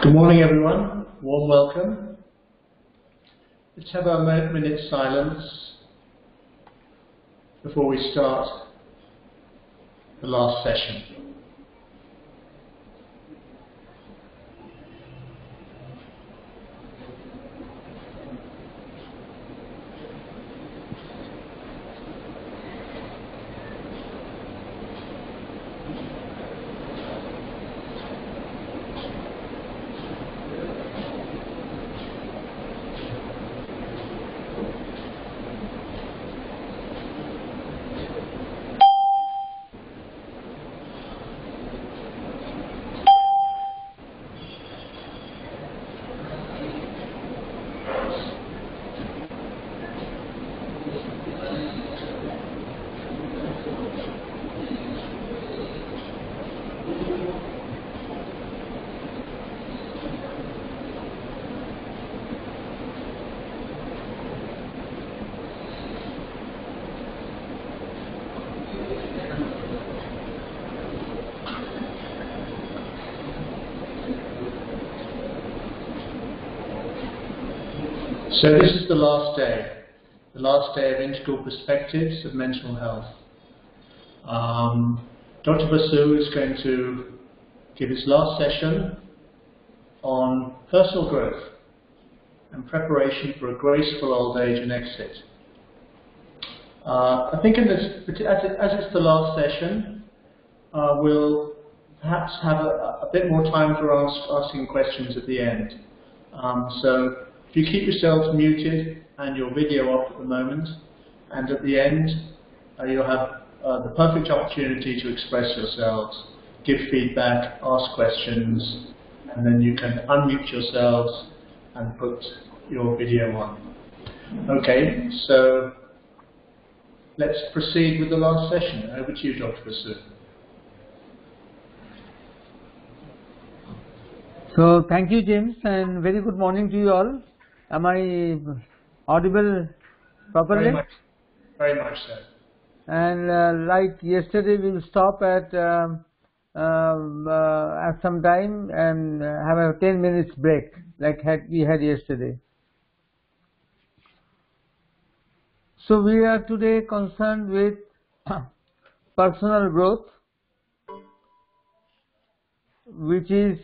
Good morning, everyone. Warm welcome. Let's have a minute's silence before we start the last session. So this is the last day of Integral Perspectives of Mental Health. Dr. Basu is going to give his last session on personal growth and preparation for a graceful old age and exit. I think as it's the last session, we'll perhaps have a bit more time for asking questions at the end. So if you keep yourselves muted and your video off at the moment, and at the end you'll have the perfect opportunity to express yourselves, give feedback, ask questions, and then you can unmute yourselves and put your video on. Okay, so let's proceed with the last session. Over to you, Dr. Basu. So thank you, James, and very good morning to you all. Am I audible properly? Very much so. And like yesterday, we will stop at some time and have a 10 minutes break, like we had yesterday. So we are today concerned with personal growth, which is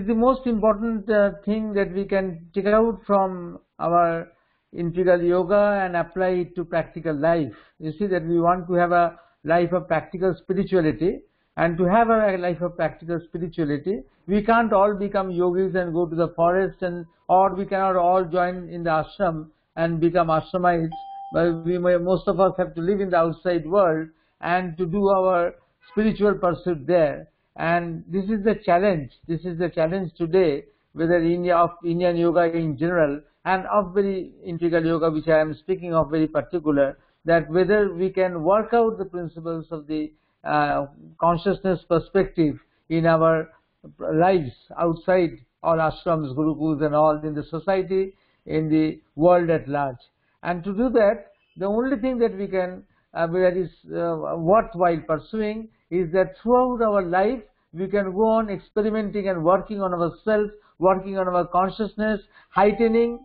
the most important thing that we can take out from our integral yoga and apply it to practical life. You see that we want to have a life of practical spirituality, and to have a life of practical spirituality, we can't all become yogis and go to the forest, or we cannot all join in the ashram and become ashramites, but most of us have to live in the outside world and to do our spiritual pursuit there. And this is the challenge. This is the challenge today, whether of Indian yoga in general and of very integral yoga, which I am speaking of very particular, that whether we can work out the principles of the consciousness perspective in our lives outside all ashrams, gurukuls and all, in the society, in the world at large. And to do that, the only thing that we can that is worthwhile pursuing is that throughout our life we can go on experimenting and working on ourselves, working on our consciousness, heightening,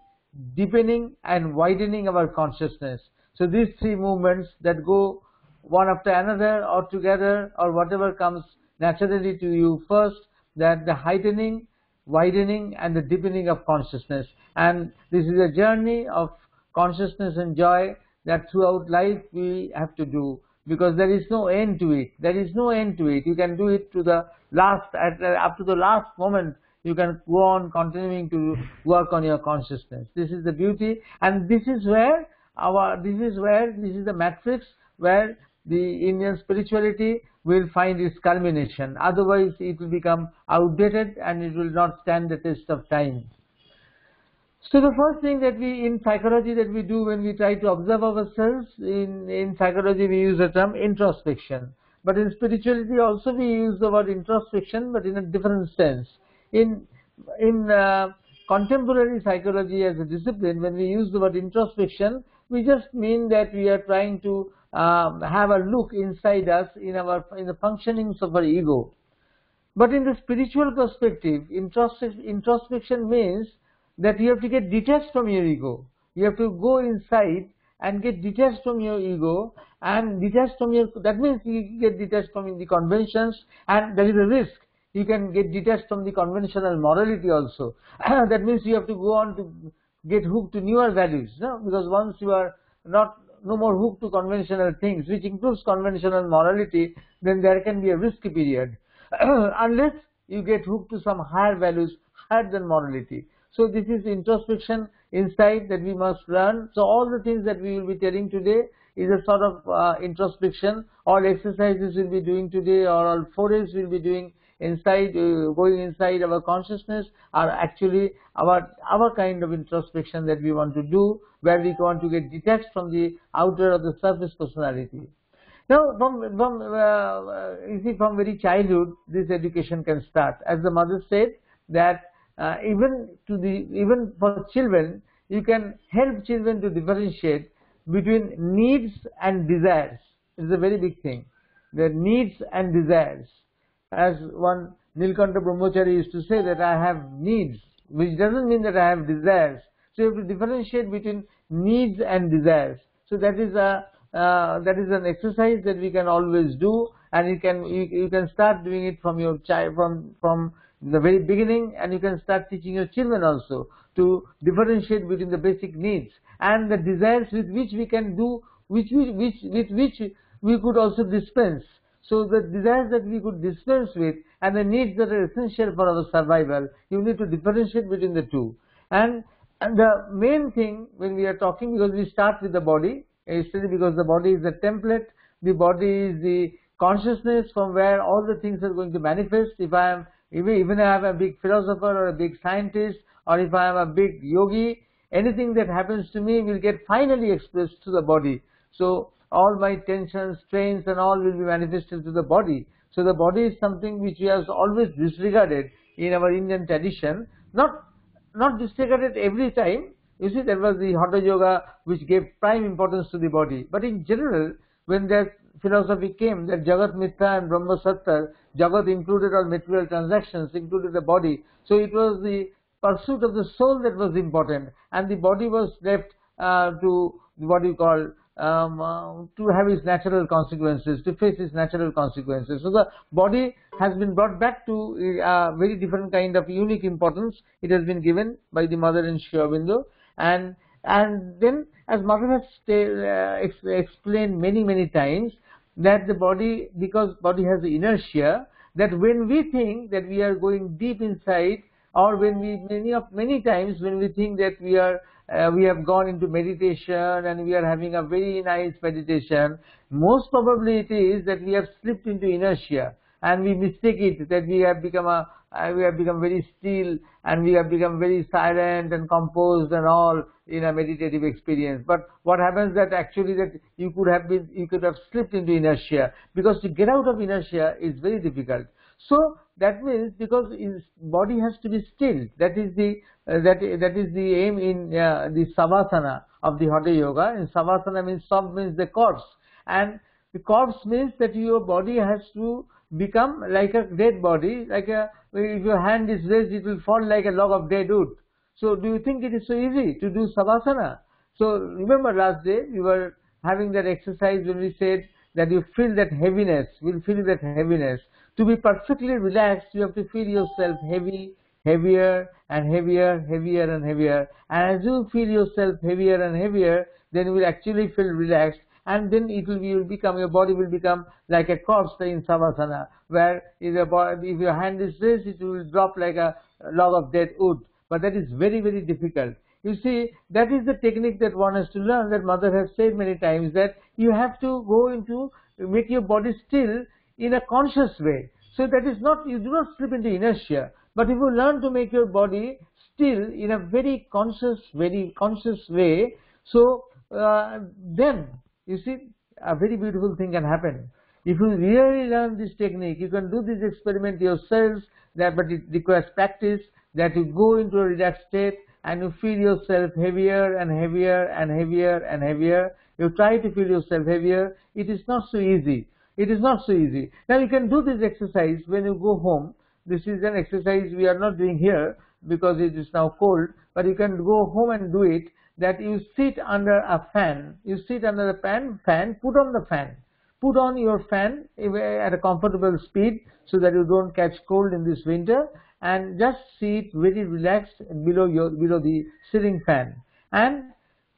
deepening and widening our consciousness. So these three movements that go one after another or together or whatever comes naturally to you first, that the heightening, widening and the deepening of consciousness. And this is a journey of consciousness and joy that throughout life we have to do, because there is no end to it. There is no end to it. You can do it to the last, up to the last moment. You can go on continuing to work on your consciousness. This is the beauty, and this is where this is the matrix where the Indian spirituality will find its culmination. Otherwise, it will become outdated and it will not stand the test of time. So the first thing that in psychology that we do when we try to observe ourselves, in psychology we use the term introspection. But in spirituality also we use the word introspection, but in a different sense. In contemporary psychology as a discipline, when we use the word introspection, we just mean that we are trying to have a look inside us in the functionings of our ego. But in the spiritual perspective, introspection means that you have to get detached from your ego. You have to go inside and get detached from your ego and detached from your, that means you get detached from the conventions, and there is a risk. You can get detached from the conventional morality also. That means you have to go on to get hooked to newer values, no? Because once you are no more hooked to conventional things, which includes conventional morality, then there can be a risky period. Unless you get hooked to some higher values, higher than morality. So this is introspection, insight that we must learn. So all the things that we will be telling today is a sort of introspection. All exercises we'll be doing today, or all forays we'll be doing inside, going inside our consciousness, are actually our kind of introspection that we want to do, where we want to get detached from the outer or the surface personality. Now, you see, from very childhood, this education can start. As the mother said, that even for children, you can help children to differentiate between needs and desires. It's a very big thing. The needs and desires. As one Nilkanta Brahmachari used to say, that I have needs, which doesn't mean that I have desires. So you have to differentiate between needs and desires. So that is an exercise that we can always do, and you can start doing it from your child, from the very beginning, and you can start teaching your children also to differentiate between the basic needs and the desires with which we can do, with which we could also dispense. So the desires that we could dispense with and the needs that are essential for our survival, you need to differentiate between the two. And the main thing when we are talking, because we start with the body, especially because the body is the template, the body is the consciousness from where all the things are going to manifest. If I am, even if I am a big philosopher or a big scientist, or if I am a big yogi, anything that happens to me will get finally expressed to the body. So all my tensions, strains and all will be manifested to the body. So the body is something which we have always disregarded in our Indian tradition, not disregarded every time. You see, that was the Hatha Yoga which gave prime importance to the body. But in general, when that philosophy came, that Jagat Mithya and Brahma Satya, Jagat included all material transactions, included the body. So it was the pursuit of the soul that was important, and the body was left to what you call to have its natural consequences, to face its natural consequences. So the body has been brought back to a very different kind of unique importance. It has been given by the mother in Sri Aurobindo, and then, as mother has explained many times, that the body, because body has the inertia, that when we think that we are going deep inside, or when we many times when we think that we have gone into meditation and we are having a very nice meditation, most probably it is that we have slipped into inertia, and we mistake it that we have become very still, and we have become very silent and composed and all in a meditative experience. But what happens that actually that you could have slipped into inertia, because to get out of inertia is very difficult. So that means, because his body has to be still, that is the aim in the savasana of the Hatha Yoga. And savasana means sav means the corpse, and the corpse means that your body has to become like a dead body, if your hand is raised, it will fall like a log of dead wood. So do you think it is so easy to do savasana? So remember last day we were having that exercise when we said that you feel that heaviness, will feel that heaviness. To be perfectly relaxed, you have to feel yourself heavy, heavier and heavier, heavier and heavier. And as you feel yourself heavier and heavier, then you will actually feel relaxed, and then your body will become like a corpse in savasana, where if your hand is raised, it will drop like a log of dead wood. But that is very difficult. You see, that is the technique that one has to learn, that mother has said many times, that you have to go into, make your body still in a conscious way. So that is not, you do not slip into inertia, but if you learn to make your body still in a very conscious way, so then you see a very beautiful thing can happen. If you really learn this technique, you can do this experiment yourselves, but it requires practice, that you go into a relaxed state and you feel yourself heavier and heavier and heavier and heavier. You try to feel yourself heavier. It is not so easy. It is not so easy. Now you can do this exercise when you go home. This is an exercise we are not doing here because it is now cold, but you can go home and do it, that you sit under a fan. You sit under the fan, put on the fan. Put on your fan at a comfortable speed so that you don't catch cold in this winter, and just sit very relaxed below the ceiling fan, and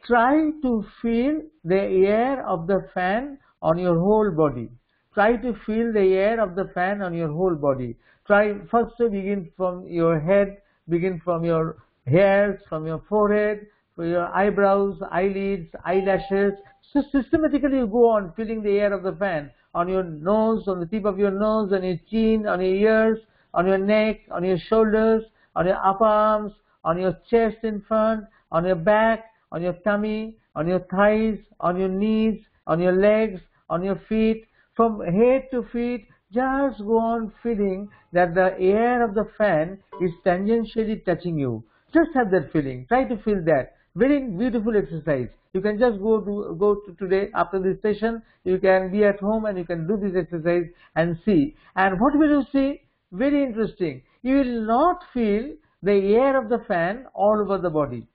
try to feel the air of the fan on your whole body. Try to feel the air of the fan on your whole body. Try first to begin from your head, begin from your hairs, from your forehead, from your eyebrows, eyelids, eyelashes. So systematically you go on feeling the air of the fan on your nose, on the tip of your nose, on your chin, on your ears, on your neck, on your shoulders, on your upper arms, on your chest in front, on your back, on your tummy, on your thighs, on your knees, on your legs, on your feet. From head to feet, just go on feeling that the air of the fan is tangentially touching you. Just have that feeling. Try to feel that. Very beautiful exercise. You can just go to today after this session. You can be at home and you can do this exercise and see. And what will you see? Very interesting. You will not feel the air of the fan all over the body.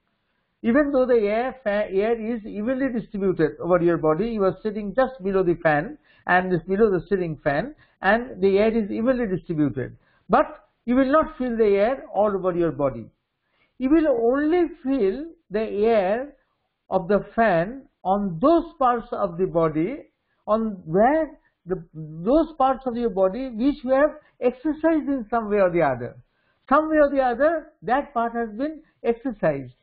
Even though the air is evenly distributed over your body, you are sitting just below the fan and just below the ceiling fan, and the air is evenly distributed. But you will not feel the air all over your body. You will only feel the air of the fan on those parts of the body, on where those parts of your body which you have exercised in some way or the other. Some way or the other, that part has been exercised.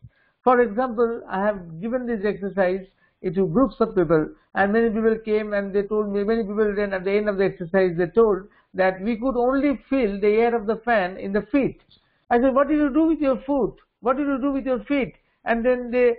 For example, I have given this exercise to groups of people, and many people came and they told me, many people then at the end of the exercise they told that we could only feel the air of the fan in the feet. I said, what did you do with your foot? What did you do with your feet? And then they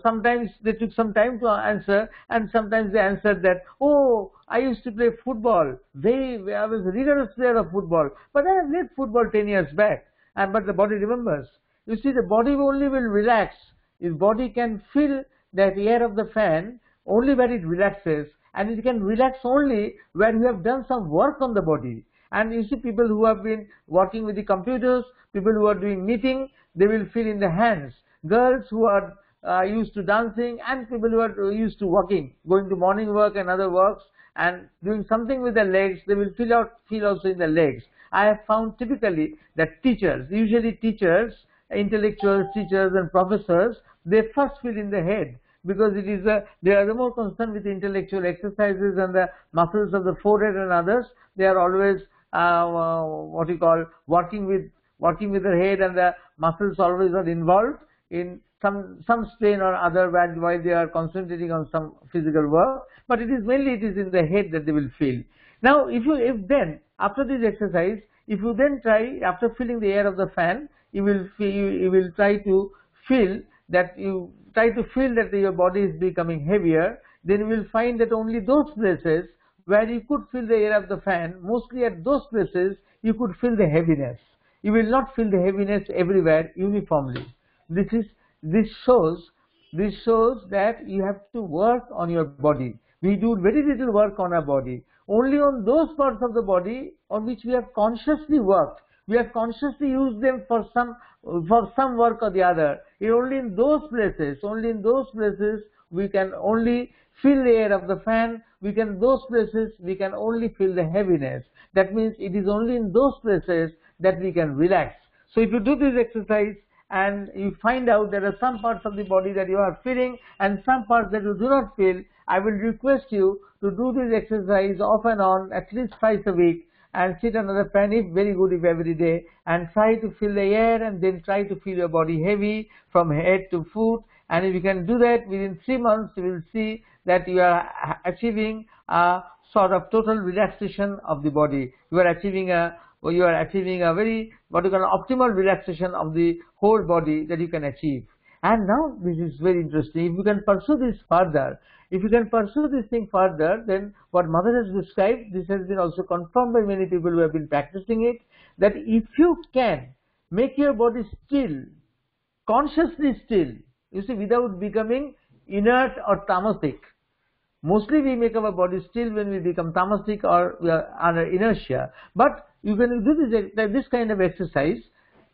sometimes they took some time to answer, and sometimes they answered that, oh, I used to play football. I was a rigorous player of football, but I have played football 10 years back. But the body remembers. You see, the body only will relax. If body can feel that air of the fan only where it relaxes, and it can relax only where you have done some work on the body. And you see, people who have been working with the computers, people who are doing knitting, they will feel in the hands. Girls who are used to dancing, and people who are used to walking, going to morning work and other works, and doing something with their legs, they will feel also in the legs. I have found typically that teachers, usually teachers, intellectuals, teachers and professors, they first feel in the head, because it is they are more concerned with intellectual exercises and the muscles of the forehead and others. They are always what you call working with their head, and the muscles always are involved in some strain or other while they are concentrating on some physical work. But it is mainly in the head that they will feel. Now, if then after this exercise, if you then try, after feeling the air of the fan, you will try to feel that your body is becoming heavier. Then you will find that only those places where you could feel the air of the fan, mostly at those places you could feel the heaviness. You will not feel the heaviness everywhere uniformly. This shows that you have to work on your body. We do very little work on our body. Only on those parts of the body on which we have consciously worked. We have consciously used them for some work or the other. Only in those places we can only feel the air of the fan. Those places we can only feel the heaviness. That means it is only in those places that we can relax. So if you do this exercise and you find out there are some parts of the body that you are feeling and some parts that you do not feel, I will request you to do this exercise off and on at least twice a week, and sit under the fan, if very good, if every day, and try to feel the air, and then try to feel your body heavy from head to foot. And if you can do that within 3 months, you will see that you are achieving a sort of total relaxation of the body. You are achieving a very, what you call, optimal relaxation of the whole body that you can achieve. And now this is very interesting. If you can pursue this further, then what Mother has described, this has been also confirmed by many people who have been practicing it, that if you can make your body still, consciously still, you see, without becoming inert or tamasic, Mostly we make our body still when we become tamasic or we are under inertia. But you can do this kind of exercise,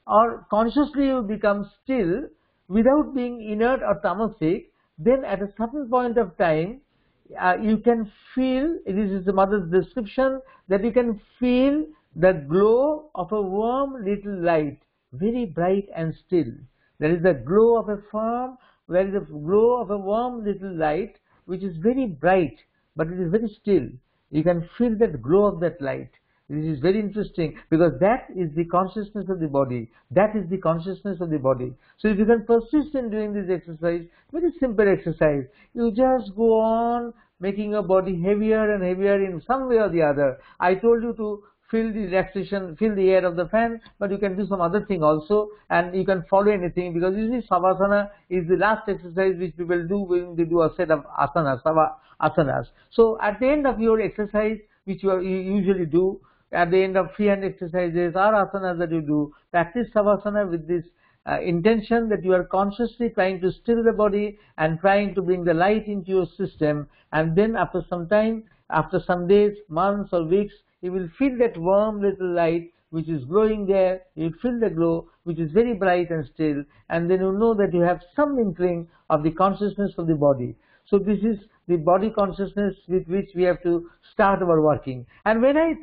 or consciously you become still without being inert or tamasic. Then at a certain point of time, you can feel, this is the mother's description, that you can feel the glow of a warm little light, very bright and still. There is the glow of a glow of a warm little light, which is very bright, but it is very still. You can feel that glow of that light. This is very interesting, because that is the consciousness of the body. That is the consciousness of the body. So if you can persist in doing this exercise, very simple exercise, you just go on making your body heavier and heavier in some way or the other. I told you to feel the relaxation, feel the air of the fan, but you can do some other thing also, and you can follow anything, because usually Savasana is the last exercise which people do when they do a set of asanas, asanas. So at the end of your exercise, which you usually do, at the end of freehand exercises or asanas that you do, practice Savasana with this intention that you are consciously trying to still the body and trying to bring the light into your system, and then after some time, after some days, months or weeks, you will feel that warm little light which is glowing there. You feel the glow which is very bright and still, and then you know that you have some inkling of the consciousness of the body. So this is the body consciousness with which we have to start our working. And when I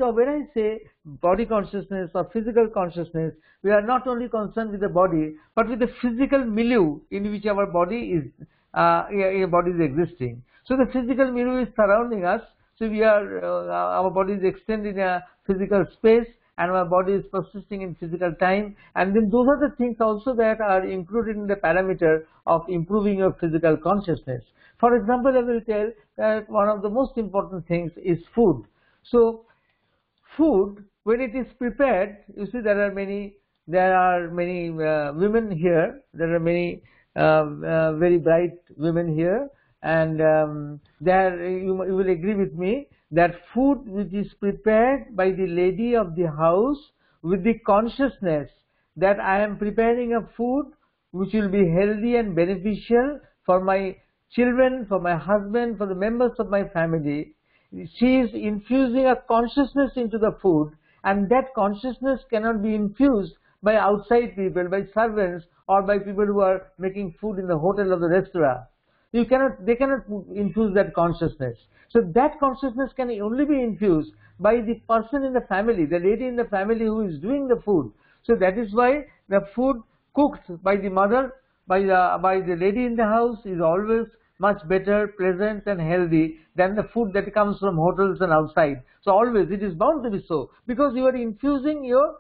say body consciousness or physical consciousness, we are not only concerned with the body, but with the physical milieu in which our body is existing. So the physical milieu is surrounding us. So we are our body is extended in a physical space, and our body is persisting in physical time, and then those are the things also that are included in the parameter of improving your physical consciousness. For example, I will tell that one of the most important things is food. So food, when it is prepared, you see there are many women here, there are many very bright women here, and you will agree with me that food which is prepared by the lady of the house with the consciousness that I am preparing a food which will be healthy and beneficial for my children, for my husband, for the members of my family, she is infusing a consciousness into the food, and that consciousness cannot be infused by outside people, by servants, or by people who are making food in the hotel or the restaurant. They cannot infuse that consciousness. So that consciousness can only be infused by the person in the family, the lady in the family who is doing the food. So that is why the food cooked by the mother, by the lady in the house, is always much better, pleasant and healthy than the food that comes from hotels and outside. So always it is bound to be so, because you are infusing your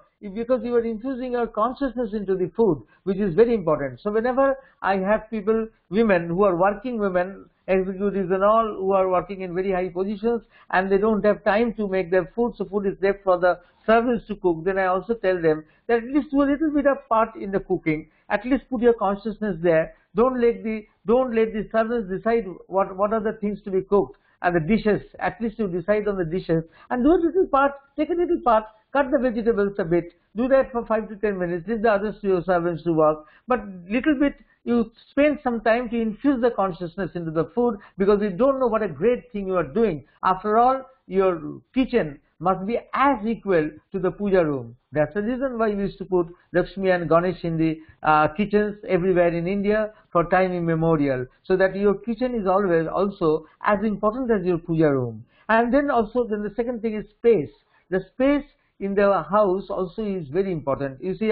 consciousness into the food, which is very important. So whenever I have people, women who are working women, executives and all, who are working in very high positions, and they don't have time to make their food, so food is left for the servants to cook, then I also tell them that at least do a little bit of part in the cooking. At least put your consciousness there. Don't let the servants decide what are the things to be cooked and the dishes. At least you decide on the dishes and do a little part, take a little part, cut the vegetables a bit, do that for 5 to 10 minutes, leave the others to your servants to work, but little bit you spend some time to infuse the consciousness into the food, because you don't know what a great thing you are doing. After all, your kitchen must be as equal to the puja room. That's the reason why we used to put Lakshmi and Ganesh in the kitchens everywhere in India for time immemorial, so that your kitchen is always also as important as your puja room. And then the second thing is space. The space in the house also is very important. You see,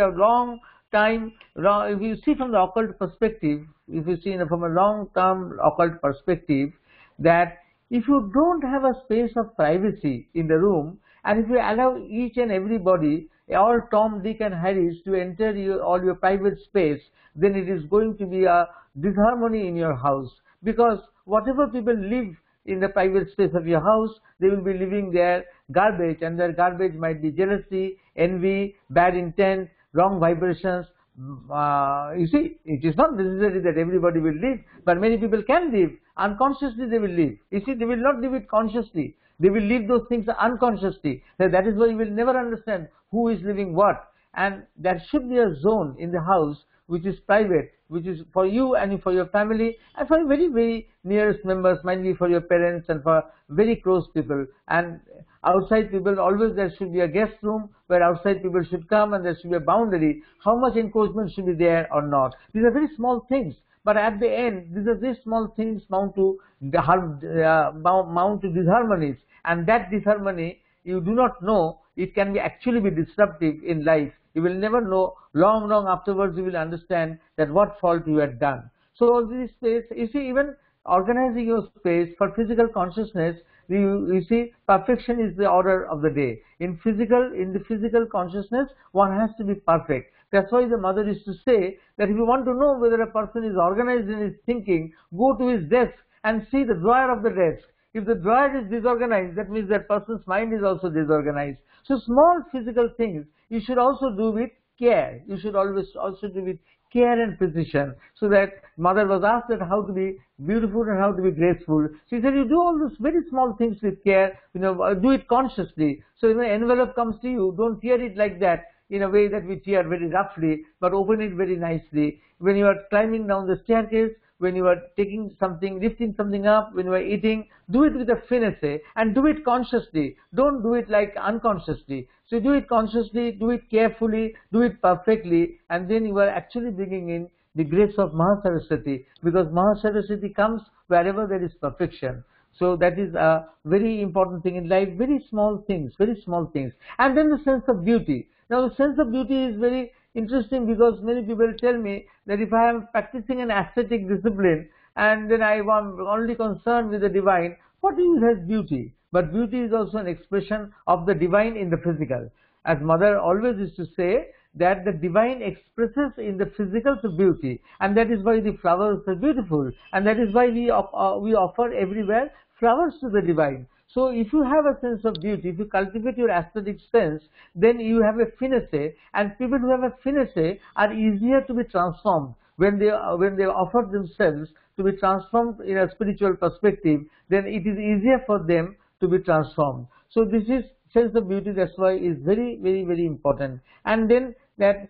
if you see from the occult perspective, if you see from a long-term occult perspective, that if you don't have a space of privacy in the room, and if you allow each and everybody, all Tom, Dick and Harrys, to enter all your private space, then it is going to be a disharmony in your house, because whatever people live in the private space of your house, they will be living their garbage, and their garbage might be jealousy, envy, bad intent, wrong vibrations. You see, it is not necessary that everybody will live, but many people can live. Unconsciously they will live. You see, they will not live it consciously. They will live those things unconsciously. So that is why you will never understand who is living what. And there should be a zone in the house which is private, which is for you and for your family and for your very, very nearest members, might be for your parents and for very close people. And outside people, always there should be a guest room where outside people should come, and there should be a boundary. How much encroachment should be there or not? These are very small things, but at the end, these small things mount to disharmonies, and that disharmony you do not know. It can be actually be disruptive in life. You will never know. Long afterwards, you will understand that what fault you had done. So all this space, you see, even organizing your space for physical consciousness, you see, perfection is the order of the day. In the physical consciousness, one has to be perfect. That's why the mother used to say that if you want to know whether a person is organized in his thinking, go to his desk and see the drawer of the desk. If the drawer is disorganized, that means that person's mind is also disorganized. So small physical things you should also do with care. You should always also do with care and precision. So that mother was asked that how to be beautiful and how to be graceful. She said, you do all those very small things with care, do it consciously. So when an envelope comes to you, don't tear it like that in a way that we tear very roughly, but open it very nicely. When you are climbing down the staircase, when you are taking something, lifting something up, when you are eating, do it with a finesse and do it consciously. Don't do it like unconsciously. So do it consciously, do it carefully, do it perfectly, and then you are actually bringing in the grace of Mahasaraswati, because Mahasaraswati comes wherever there is perfection. So that is a very important thing in life, very small things. And then the sense of beauty. Now the sense of beauty is very interesting, because many people tell me that if I am practicing an ascetic discipline and then I am only concerned with the divine, what is has beauty? But beauty is also an expression of the divine in the physical. As mother always used to say, that the divine expresses in the physical to beauty, and that is why the flowers are beautiful, and that is why we offer everywhere flowers to the divine. So if you have a sense of beauty, if you cultivate your aesthetic sense, then you have a finesse, and people who have a finesse are easier to be transformed when they offer themselves to be transformed in a spiritual perspective. Then it is easier for them to be transformed. So this is sense of beauty. That's why is very, very, very important. And then that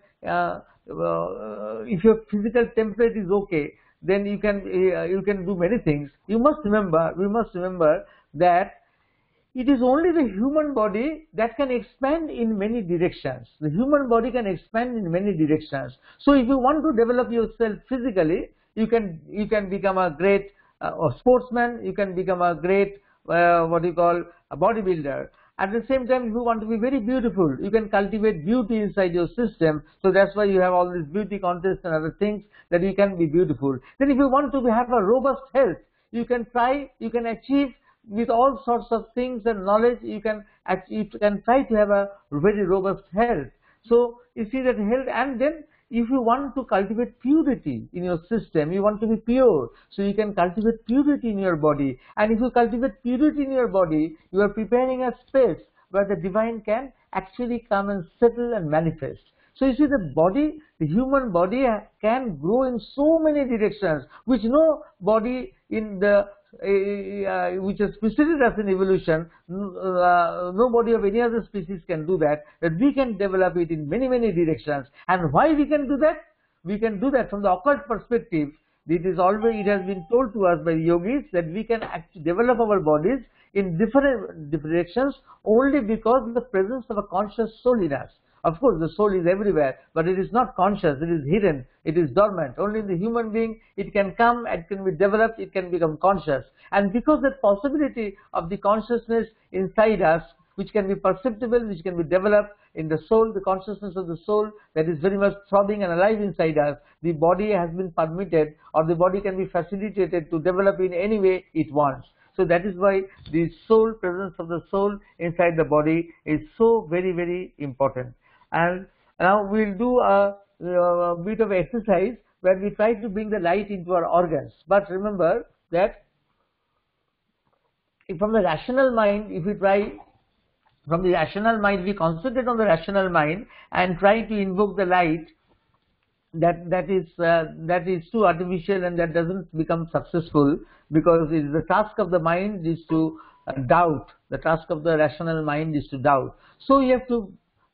if your physical template is okay, then you can do many things. We must remember that it is only the human body that can expand in many directions. The human body can expand in many directions. So if you want to develop yourself physically, you can become a great sportsman. You can become a great a bodybuilder. At the same time, if you want to be very beautiful, you can cultivate beauty inside your system. So that's why you have all these beauty contests and other things, that you can be beautiful. Then if you want to have a robust health, you can achieve with all sorts of things and knowledge. You can try to have a very robust health. So you see that health. And then if you want to cultivate purity in your system, you want to be pure, so you can cultivate purity in your body. And if you cultivate purity in your body, you are preparing a space where the divine can actually come and settle and manifest. So you see, the human body can grow in so many directions, which no body in the which has preceded us in evolution, nobody of any other species can do that. That we can develop it in many, many directions. And why we can do that? We can do that from the occult perspective. It has been told to us by the yogis that we can actually develop our bodies in different directions only because of the presence of a conscious soul in us. Of course, the soul is everywhere, but it is not conscious, it is hidden, it is dormant. Only in the human being, it can come, it can be developed, it can become conscious. And because that possibility of the consciousness inside us, which can be perceptible, which can be developed in the soul, the consciousness of the soul that is very much throbbing and alive inside us, the body has been permitted, or the body can be facilitated to develop in any way it wants. So that is why the soul, presence of the soul inside the body is so very, very important. And now we'll do a bit of exercise where we try to bring the light into our organs. But remember that from the rational mind, if we try from the rational mind, we concentrate on the rational mind and try to invoke the light, that is too artificial, and that doesn't become successful, because it is the task of the mind is to doubt. The task of the rational mind is to doubt. So you have to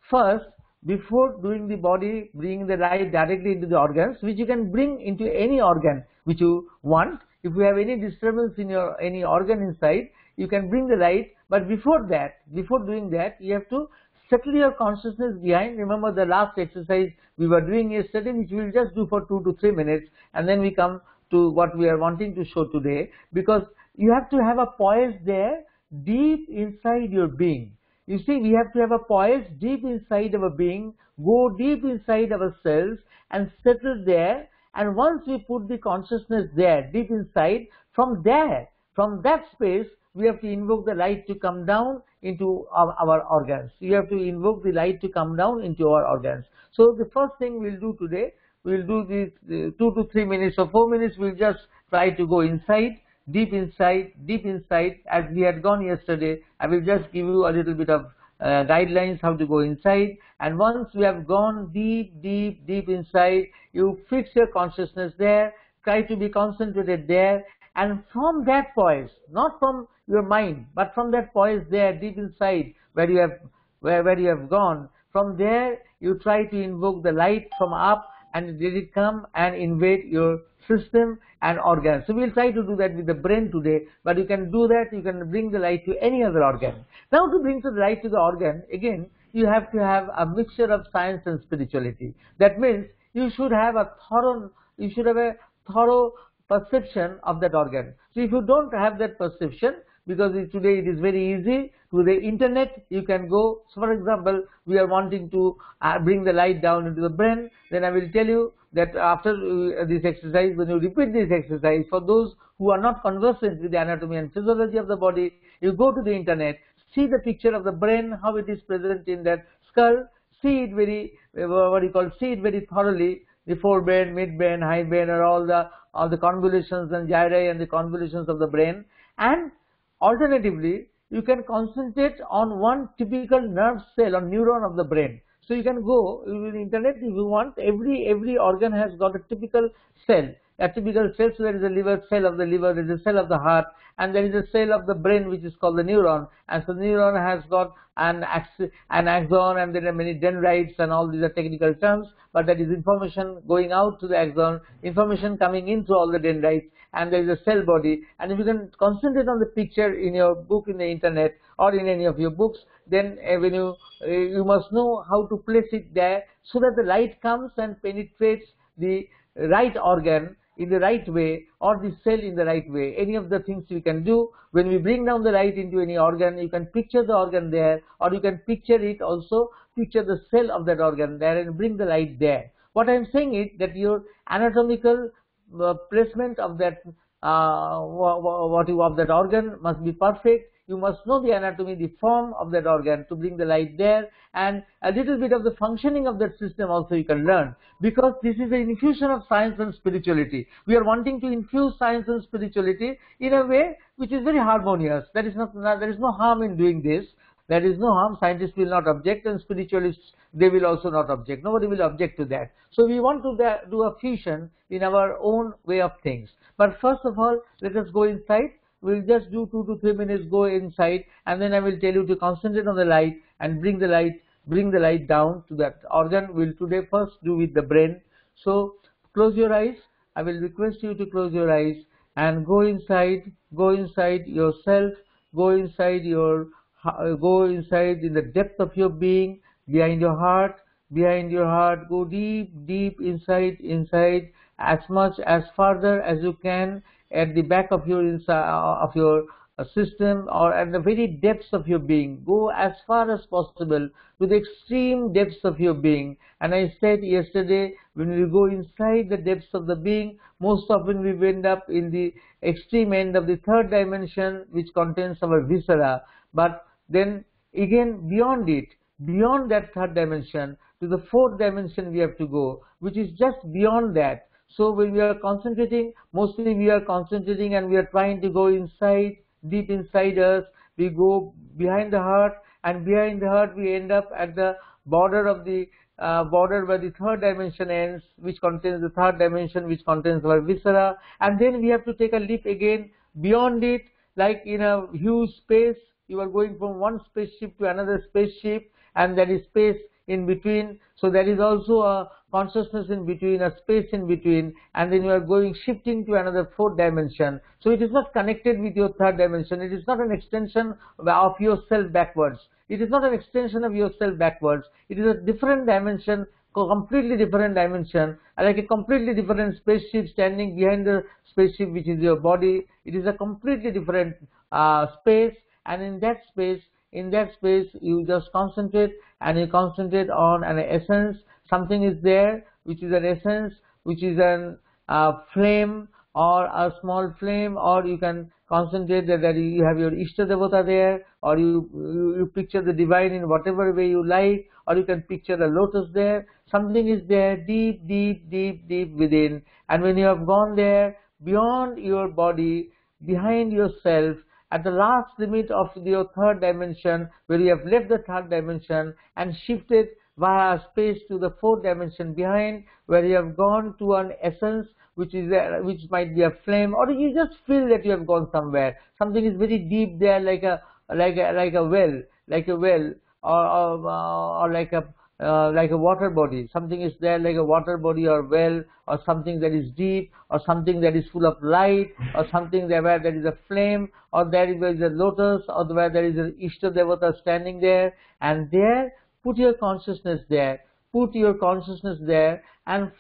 first before doing the body, bring the light directly into the organs, which you can bring into any organ which you want. If you have any disturbance in your any organ inside, you can bring the light. But before doing that, you have to settle your consciousness behind. Remember the last exercise we were doing yesterday, which we will just do for 2 to 3 minutes, and then we come to what we are wanting to show today, because you have to have a poise there deep inside your being. You see, we have to have a poise deep inside our being, go deep inside ourselves and settle there. And once we put the consciousness there, deep inside, from that space, we have to invoke the light to come down into our organs. You have to invoke the light to come down into our organs. So the first thing we'll do today, we'll do these 2 to 3 minutes or 4 minutes, we'll just try to go inside, deep inside, as we had gone yesterday. I will just give you a little bit of guidelines how to go inside. And once we have gone deep inside, you fix your consciousness there, try to be concentrated there, and from that poise, not from your mind, but from that poise there deep inside where you have gone, from there you try to invoke the light from up, and let it come and invade your system and organs. So we'll try to do that with the brain today, but you can do that, you can bring the light to any other organ. Now to bring the light to the organ, again, you have to have a mixture of science and spirituality. That means you should have a thorough perception of that organ. So if you don't have that perception, because today it is very easy, to the internet you can go. So for example, we are wanting to bring the light down into the brain, then I will tell you that after this exercise, when you repeat this exercise, for those who are not conversant with the anatomy and physiology of the body, you go to the internet, see the picture of the brain, how it is present in that skull, see it very, see it very thoroughly, the forebrain, midbrain, hindbrain, or all the convolutions and gyri and the convolutions of the brain. And alternatively, you can concentrate on one typical nerve cell or neuron of the brain. So you can go in the internet if you want. Every organ has got a typical cell. A typical cell, so there is a liver cell of the liver, there is a cell of the heart, and there is a cell of the brain which is called the neuron. And so the neuron has got an axon, and there are many dendrites, and all these are technical terms, but that is information going out to the axon, information coming in through all the dendrites, and there is a cell body. And if you can concentrate on the picture in your book, in the internet, or in any of your books, then when you must know how to place it there so that the light comes and penetrates the right organ in the right way, or the cell in the right way. Any of the things we can do. When we bring down the light into any organ, you can picture the organ there, or you can picture it also, picture the cell of that organ there and bring the light there. What I am saying is that your anatomical placement of that of that organ must be perfect. You must know the anatomy, the form of that organ to bring the light there, and a little bit of the functioning of that system also you can learn, because this is an infusion of science and spirituality. We are wanting to infuse science and spirituality in a way which is very harmonious. There is no harm in doing this. There is no harm. Scientists will not object, and spiritualists, they will also not object. Nobody will object to that. So we want to do a fusion in our own way of things. But first of all, let us go inside. We'll just do 2 to 3 minutes, go inside, and then I will tell you to concentrate on the light and bring the light down to that organ. We'll today first do with the brain. So close your eyes. I will request you to close your eyes and go inside yourself, go inside in the depth of your being, behind your heart, go deep inside, as much as farther as you can, at the back of your system, or at the very depths of your being. Go as far as possible to the extreme depths of your being. And I said yesterday, when we go inside the depths of the being, most often we end up in the extreme end of the third dimension, which contains our viscera. But then again, beyond that third dimension, to the fourth dimension we have to go, which is just beyond that. So when we are concentrating, mostly we are concentrating and we are trying to go inside, deep inside us. We go behind the heart, and behind the heart we end up at the border of the border where the third dimension ends, which contains the third dimension, which contains our viscera. And then we have to take a leap again beyond it, like in a huge space. You are going from one spaceship to another spaceship, and that is space in between. So there is also a consciousness in between, a space in between, and then you are going shifting to another fourth dimension. So it is not connected with your third dimension. It is not an extension of yourself backwards. It is not an extension of yourself backwards. It is a different dimension, completely different dimension, like a completely different spaceship standing behind the spaceship, which is your body. It is a completely different space, and in that space, you just concentrate, and you concentrate on an essence. Something is there, which is an essence, which is an flame, or a small flame, or you can concentrate that you have your Ishta Devata there, or you picture the divine in whatever way you like, or you can picture a lotus there. Something is there deep, deep, deep, deep within, and when you have gone there, beyond your body, behind yourself, at the last limit of your third dimension, where you have left the third dimension and shifted via space to the fourth dimension behind, where you have gone to an essence, which might be a flame, or you just feel that you have gone somewhere. Something is very deep there, like a well, or like a water body. Something is there like a water body or well, or something that is deep, or something that is full of light, or something where there is a flame, or there is a lotus, or where there is an Ishta Devata standing there. And there, put your consciousness there. Put your consciousness there and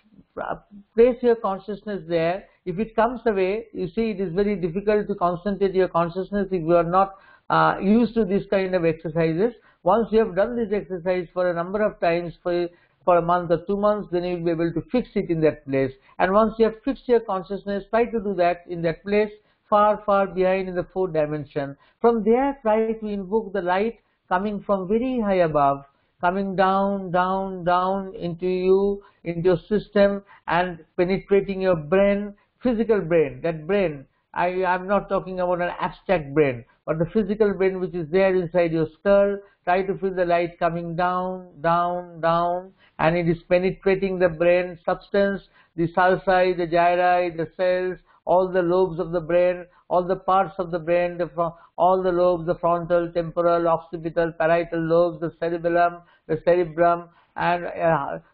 place your consciousness there. If it comes away, you see, it is very difficult to concentrate your consciousness if you are not used to this kind of exercises. Once you have done this exercise for a number of times, for a month or 2 months, then you will be able to fix it in that place. And once you have fixed your consciousness, try to do that in that place, far, far behind in the fourth dimension. From there, try to invoke the light coming from very high above, coming down, down, down into you, into your system, and penetrating your brain, physical brain, that brain. I'm not talking about an abstract brain, but the physical brain which is there inside your skull. Try to feel the light coming down, down, down, and it is penetrating the brain substance, the sulci, the gyri, the cells, all the lobes of the brain, all the parts of the brain, all the lobes, the frontal, temporal, occipital, parietal lobes, the cerebellum, the cerebrum, and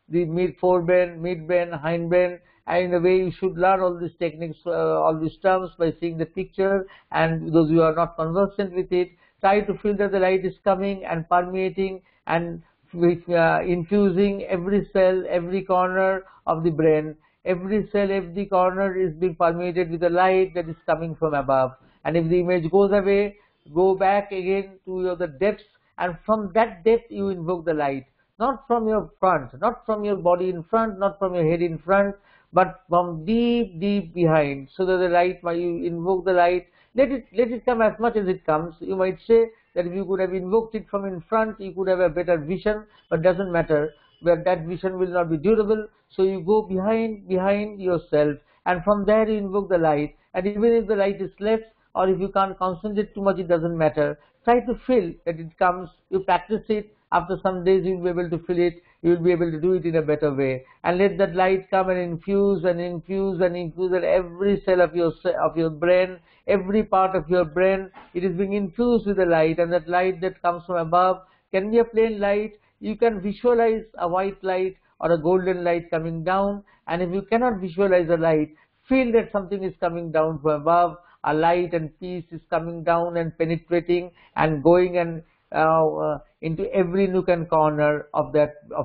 the forebrain, midbrain, hindbrain. And in the way you should learn all these techniques, all these terms, by seeing the picture, and those who are not conversant with it, try to feel that the light is coming and permeating and infusing every cell, every corner of the brain. Every cell, every corner is being permeated with the light that is coming from above. And if the image goes away, go back again to the depths, and from that depth you invoke the light. Not from your front, not from your body in front, not from your head in front, but from deep, deep behind, so that the light, while you invoke the light, let it come as much as it comes. You might say that if you could have invoked it from in front, you could have a better vision, but doesn't matter, where that vision will not be durable. So you go behind yourself, and from there you invoke the light. And even if the light is less, or if you can't concentrate too much, it doesn't matter. Try to feel that it comes. You practice it. After some days you will be able to feel it. You will be able to do it in a better way. And let that light come and infuse and infuse and infuse at every cell of your brain, every part of your brain. It is being infused with the light, and that light that comes from above can be a plain light. You can visualize a white light or a golden light coming down, and if you cannot visualize a light, feel that something is coming down from above. A light and peace is coming down and penetrating and going and into every nook and corner of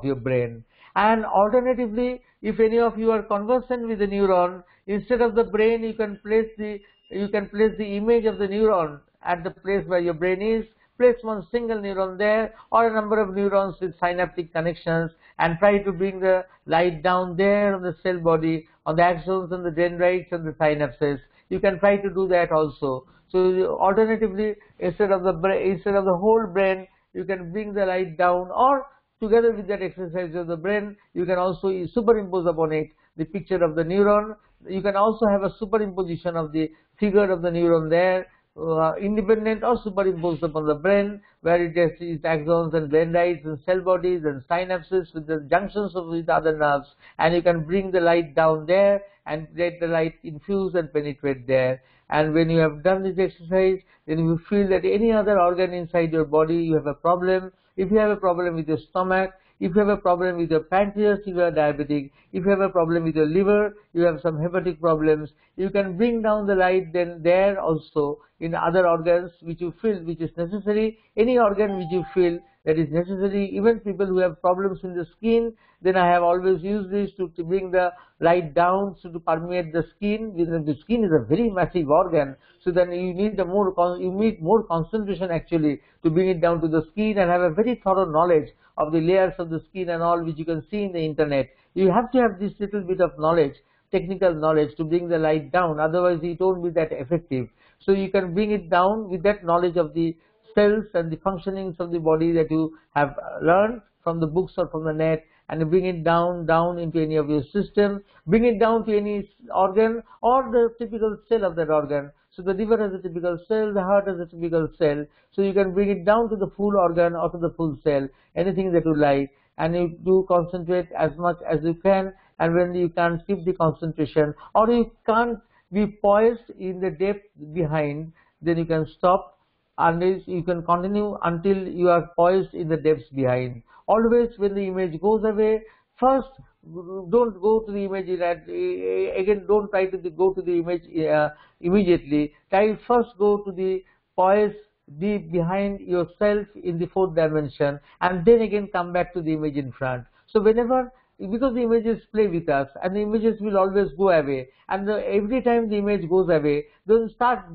your brain. And alternatively, if any of you are conversant with the neuron, instead of the brain, you can place the image of the neuron at the place where your brain is. Place one single neuron there, or a number of neurons with synaptic connections, and try to bring the light down there on the cell body, on the axons and the dendrites and the synapses. You can try to do that also. So alternatively, instead of the whole brain, you can bring the light down, or together with that exercise of the brain, you can also superimpose upon it the picture of the neuron. You can also have a superimposition of the figure of the neuron there, independent or superimposed upon the brain, where it has its axons and dendrites and cell bodies and synapses with the junctions with other nerves, and you can bring the light down there and let the light infuse and penetrate there. And when you have done this exercise, then you feel that any other organ inside your body, you have a problem. If you have a problem with your stomach, If you have a problem with your pancreas, you are diabetic. If you have a problem with your liver, you have some hepatic problems. You can bring down the light then there also in other organs which you feel which is necessary. Any organ which you feel that is necessary, even people who have problems in the skin, then I have always used this to bring the light down so to permeate the skin. The skin is a very massive organ, so then you need more concentration actually to bring it down to the skin and have a very thorough knowledge of the layers of the skin and all which you can see in the internet. You have to have this little bit of knowledge, technical knowledge, to bring the light down, otherwise it won't be that effective. So you can bring it down with that knowledge of the cells and the functionings of the body that you have learned from the books or from the net, and bring it down into any of your system, bring it down to any organ or the typical cell of that organ. So the liver has a typical cell, the heart has a typical cell, so you can bring it down to the full organ or to the full cell, anything that you like, and you do concentrate as much as you can. And when you can't keep the concentration or you can't be poised in the depth behind, then you can stop, unless you can continue until you are poised in the depths behind. Always when the image goes away, first don't go to the image again, don't try to go to the image immediately. Try first go to the poise deep behind yourself in the fourth dimension, and then again come back to the image in front. So whenever, because the images play with us and the images will always go away, and every time the image goes away, don't start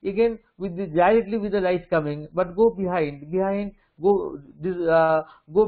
again with directly with the light coming, but go behind, go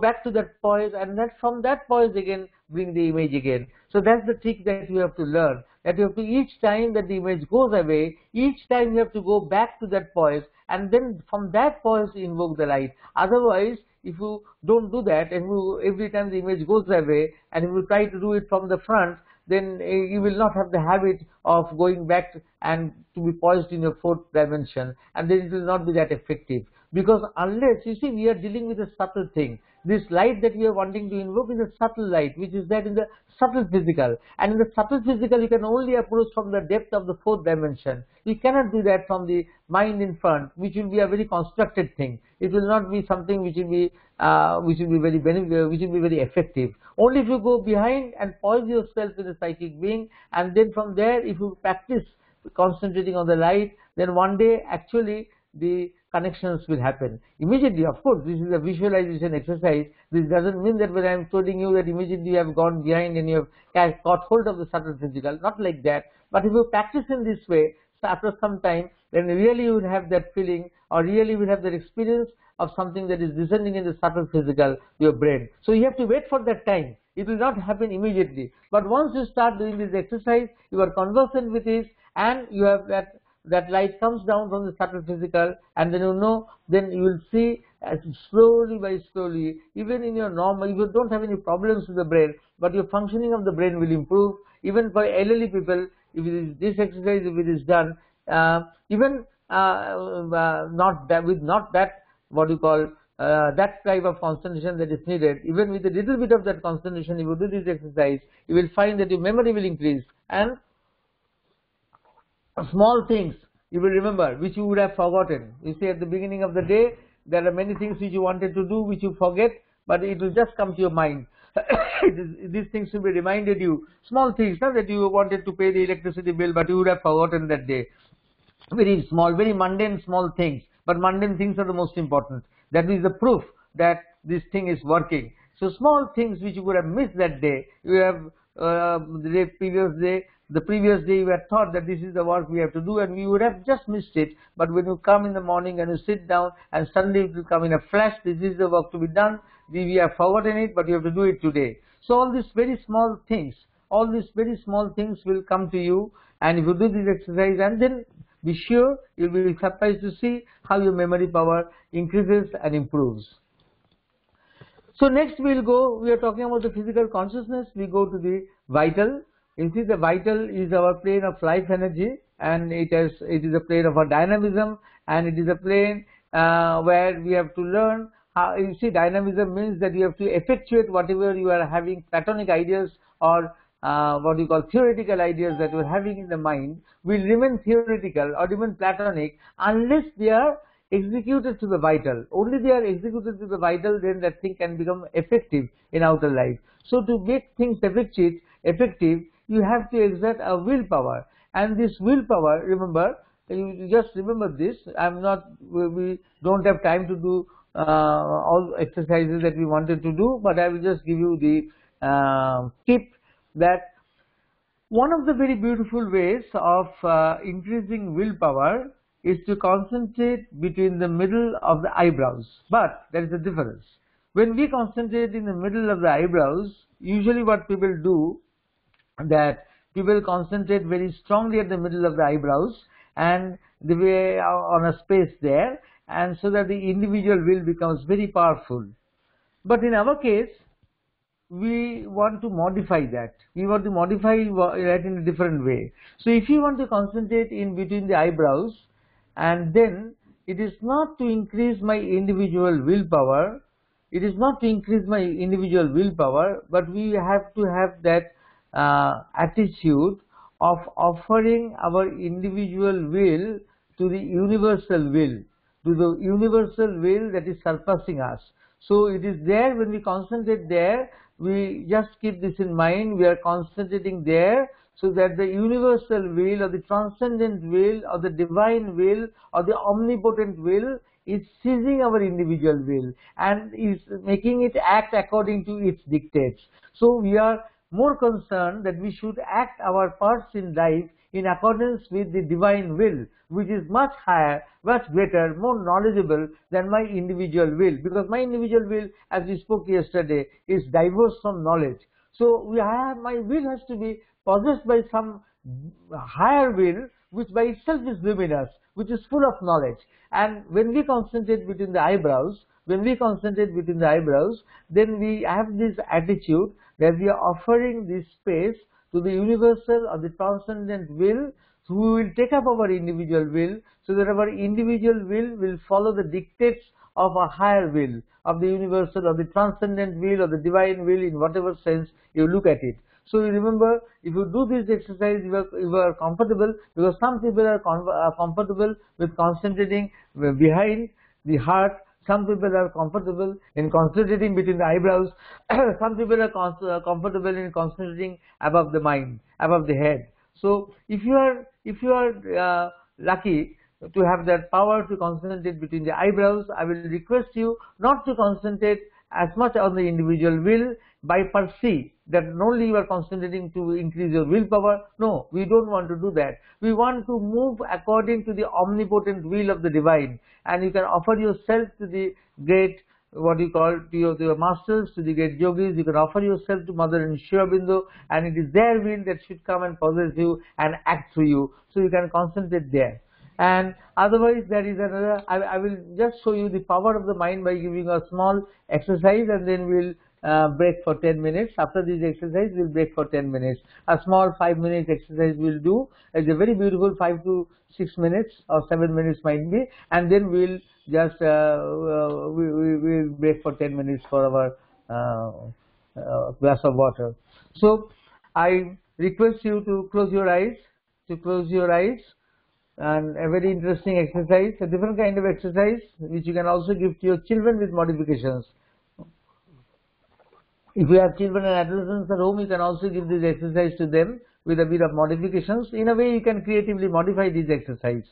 back to that poise, and that from that poise again bring the image again. So that's the trick that you have to learn, that you have to, each time that the image goes away, each time you have to go back to that poise, and then from that poise invoke the light. Otherwise, if you don't do that, and every time the image goes away, and if you try to do it from the front, then you will not have the habit of going back and to be poised in your fourth dimension, and then it will not be that effective. Because unless, you see, we are dealing with a subtle thing. This light that we are wanting to invoke is a subtle light, which is that in the subtle physical. And in the subtle physical, you can only approach from the depth of the fourth dimension. You cannot do that from the mind in front, which will be a very constructed thing. It will not be something which will be very effective. Only if you go behind and poise yourself with a psychic being, and then from there, if you practice concentrating on the light, then one day actually the connections will happen immediately. Of course, this is a visualization exercise. This doesn't mean that when I am telling you that immediately you have gone behind and you have caught hold of the subtle physical, not like that. But if you practice in this way, so after some time, then really you will have that feeling, or really will have that experience of something that is descending in the subtle physical, your brain. So you have to wait for that time. It will not happen immediately. But once you start doing this exercise, you are conversant with it, and you have that light comes down from the subtle physical, and then then you will see as slowly by slowly, even in your normal, you don't have any problems with the brain, but your functioning of the brain will improve. Even for elderly people, if it is this exercise, if it is done, even not that what you call that type of concentration that is needed, even with a little bit of that concentration, if you do this exercise, you will find that your memory will increase, and small things you will remember which you would have forgotten. You see, at the beginning of the day, there are many things which you wanted to do which you forget, but it will just come to your mind. These things will be reminded you, small things, not that you wanted to pay the electricity bill, but you would have forgotten that day. Very small, very mundane small things, but mundane things are the most important. That is the proof that this thing is working. So small things which you would have missed that day, you have the previous day you had thought that this is the work we have to do, and we would have just missed it. But when you come in the morning and you sit down, and suddenly it will come in a flash, this is the work to be done. We have forgotten it, but you have to do it today. So all these very small things will come to you, and if you do this exercise, and then be sure you will be surprised to see how your memory power increases and improves. So next we are talking about the physical consciousness. We go to the vital. You see, the vital is our plane of life energy, and it is a plane of our dynamism, and it is a plane where we have to learn how. You see, dynamism means that you have to effectuate whatever you are having, platonic ideas or what you call theoretical ideas that you are having in the mind will remain theoretical or even platonic unless they are executed to the vital. Only they are executed to the vital, then that thing can become effective in outer life. So to make things effective, you have to exert a willpower. And this willpower, remember, you just remember this. We don't have time to do all exercises that we wanted to do, but I will just give you the tip that one of the very beautiful ways of increasing willpower is to concentrate between the middle of the eyebrows. But there is a difference. When we concentrate in the middle of the eyebrows, usually what people do, that people concentrate very strongly at the middle of the eyebrows and the way on a space there, and so that the individual will becomes very powerful. But in our case, we want to modify that. We want to modify that in a different way. So if you want to concentrate in between the eyebrows, and then it is not to increase my individual willpower, but we have to have that attitude of offering our individual will to the universal will, that is surpassing us. So it is there, when we concentrate there, we just keep this in mind, we are concentrating there, so that the universal will or the transcendent will or the divine will or the omnipotent will is seizing our individual will and is making it act according to its dictates. So we are more concerned that we should act our parts in life in accordance with the divine will, which is much higher, much greater, more knowledgeable than my individual will, because my individual will, as we spoke yesterday, is diverse from knowledge. So my will has to be possessed by some higher will, which by itself is luminous, which is full of knowledge. And when we concentrate between the eyebrows, then we have this attitude that we are offering this space to the universal or the transcendent will, who will take up our individual will, so that our individual will follow the dictates of a higher will, of the universal or the transcendent will or the divine will, in whatever sense you look at it. So you remember, if you do this exercise, you are comfortable, because some people are comfortable with concentrating behind the heart. Some people are comfortable in concentrating between the eyebrows. Some people are comfortable in concentrating above the mind, above the head. So if you are lucky to have that power to concentrate between the eyebrows, I will request you not to concentrate as much on the individual will by per se, that only you are concentrating to increase your willpower. No, we don't want to do that. We want to move according to the omnipotent will of the divine, and you can offer yourself to the great, what you call, to your masters, to the great yogis. You can offer yourself to Mother and Sri Aurobindo, and it is their will that should come and possess you and act through you, so you can concentrate there. And otherwise, there is another, I will just show you the power of the mind by giving a small exercise, and then we'll break for 10 minutes. After this exercise, we'll break for 10 minutes. A small 5-minute exercise we'll do. It's a very beautiful 5 to 6 minutes or 7 minutes might be, and then we'll just we'll break for 10 minutes for our glass of water. So I request you to close your eyes, and a very interesting exercise, a different kind of exercise, which you can also give to your children with modifications. If you have children and adolescents at home, you can also give this exercise to them with a bit of modifications. In a way, you can creatively modify this exercise.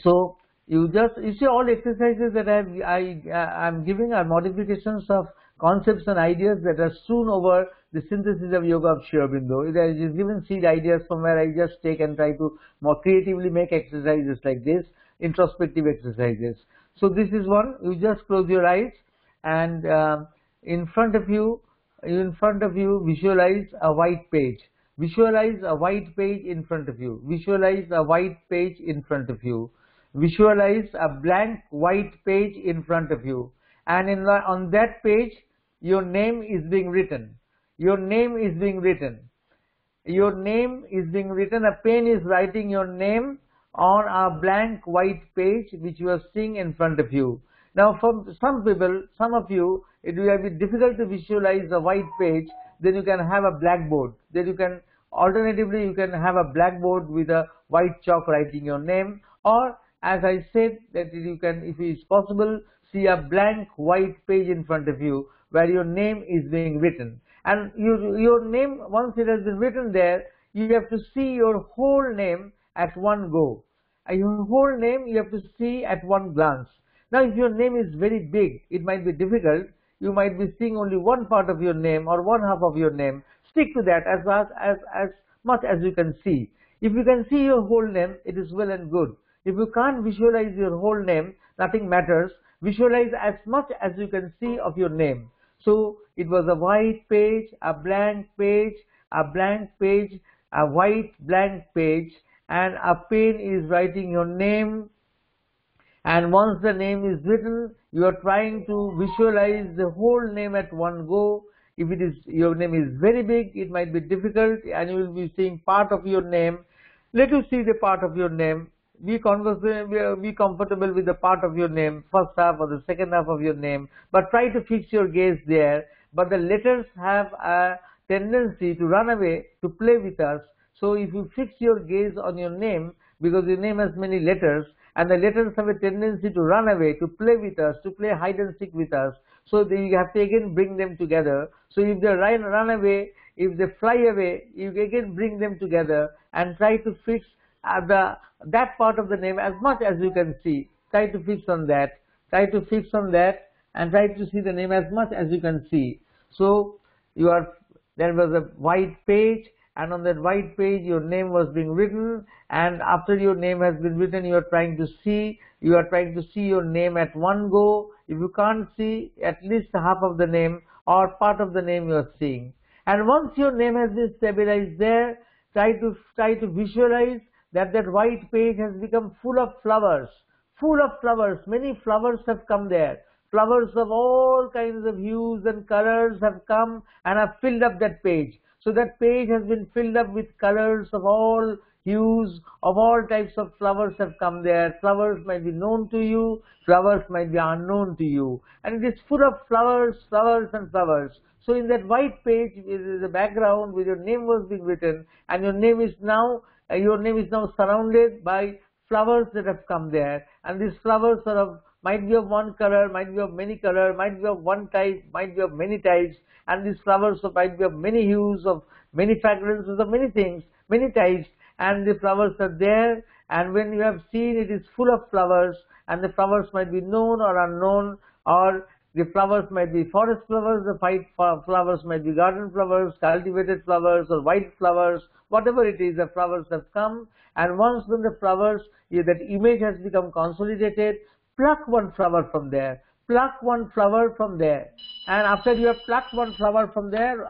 So you see, all exercises that I'm giving are modifications of concepts and ideas that are strewn over the synthesis of yoga of Sri Aurobindo. It is given seed ideas from where I just take and try to more creatively make exercises like this, introspective exercises. So this is one. You just close your eyes, and in front of you, visualize a white page. Visualize a white page in front of you. Visualize a white page in front of you. Visualize a blank white page in front of you. And on that page, your name is being written. Your name is being written. Your name is being written. A pen is writing your name on a blank white page which you are seeing in front of you. Now, for some people, some of you, it will be difficult to visualize a white page. Then you can have a blackboard. Then you can, alternatively, you can have a blackboard with a white chalk writing your name, or as I said, that you can, if it is possible, see a blank white page in front of you where your name is being written. And your name, once it has been written there, you have to see your whole name at one go. Your whole name you have to see at one glance. Now, if your name is very big, it might be difficult. You might be seeing only one part of your name or one half of your name. Stick to that as much as you can see. If you can see your whole name, it is well and good. If you can't visualize your whole name, nothing matters. Visualize as much as you can see of your name. So it was a white page, a blank page, a blank page, a white blank page, and a pen is writing your name. And once the name is written, you are trying to visualize the whole name at one go. If it is, your name is very big, it might be difficult, and you will be seeing part of your name. Let you see the part of your name. Be comfortable with the part of your name, first half or the second half of your name, but try to fix your gaze there. But the letters have a tendency to run away, to play with us. So if you fix your gaze on your name, because your name has many letters, and the letters have a tendency to run away, to play with us, to play hide and seek with us, so you have to again bring them together. So if they run away, if they fly away, you again bring them together and try to fix that part of the name as much as you can see. Try to fix on that. Try to fix on that and try to see the name as much as you can see. So there was a white page, and on that white page your name was being written, and after your name has been written, you are trying to see your name at one go. If you can't see, at least half of the name or part of the name you are seeing. And once your name has been stabilized there, try to visualize that white page has become full of flowers. Many flowers have come there. Flowers of all kinds of hues and colors have come and have filled up that page. So that page has been filled up with colors of all hues, of all types of flowers have come there. Flowers might be known to you, flowers might be unknown to you. And it is full of flowers and flowers. So in that white page is a background where your name was being written, and your name is now surrounded by flowers that have come there. And these flowers might be of one color, might be of many color, might be of one type, might be of many types, and these flowers might be of many hues, of many fragrances, of many things, many types, and the flowers are there. And when you have seen, it is full of flowers, and the flowers might be known or unknown, or the flowers might be forest flowers, the white flowers might be garden flowers, cultivated flowers, or white flowers, whatever it is, the flowers have come. And once when the flowers, that image has become consolidated, pluck one flower from there, pluck one flower from there. And after you have plucked one flower from there,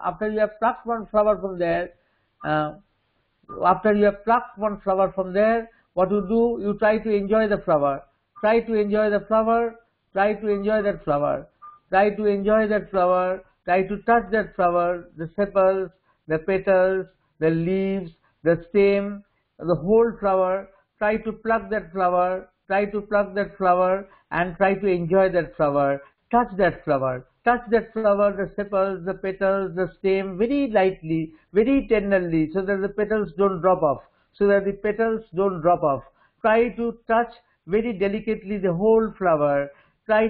what you do, you try to enjoy the flower. Try to enjoy the flower, try to enjoy that flower. Try to enjoy that flower, try to touch that flower, the sepals, the petals, the leaves, the stem, the whole flower. Try to pluck that flower, and try to enjoy that flower. Touch that flower, the sepals, the petals, the stem, very lightly, very tenderly, so that the petals don't drop off. Try to touch very delicately the whole flower. The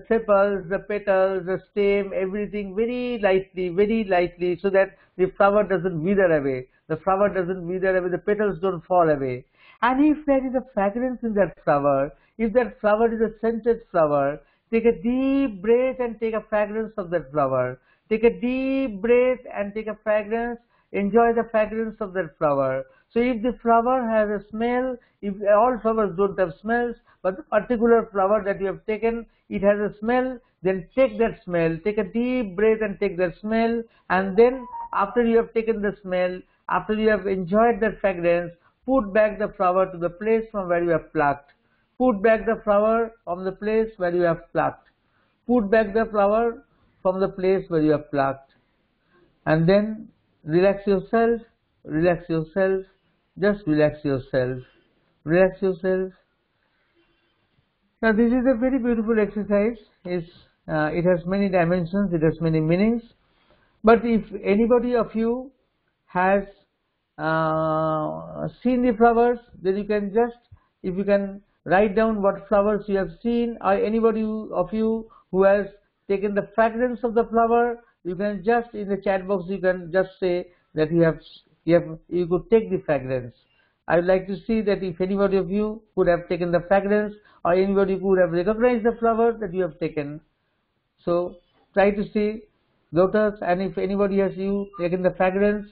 sepals, the petals, the stem, everything very lightly, so that the flower doesn't wither away. The petals don't fall away. And if there is a fragrance in that flower, if that flower is a scented flower, take a deep breath and take a fragrance of that flower. Take a deep breath and take a fragrance. Enjoy the fragrance of that flower. So if the flower has a smell, if all flowers don't have smells, but the particular flower that you have taken, it has a smell, then take that smell. Take a deep breath and take that smell. And then after you have taken the smell, after you have enjoyed that fragrance, put back the flower to the place from where you have plucked. Put back the flower from the place where you have plucked. Put back the flower from the place where you have plucked. And then relax yourself, just relax yourself. Now this is a very beautiful exercise. It has many dimensions, it has many meanings. But if anybody of you has seen the flowers, then you can just, if you can write down what flowers you have seen, or anybody of you who has taken the fragrance of the flower, you can just, in the chat box, you can just say that you could take the fragrance. I would like to see that if anybody of you could have taken the fragrance, or anybody could have recognized the flower that you have taken. So try to see, lotus, and if anybody has taken the fragrance.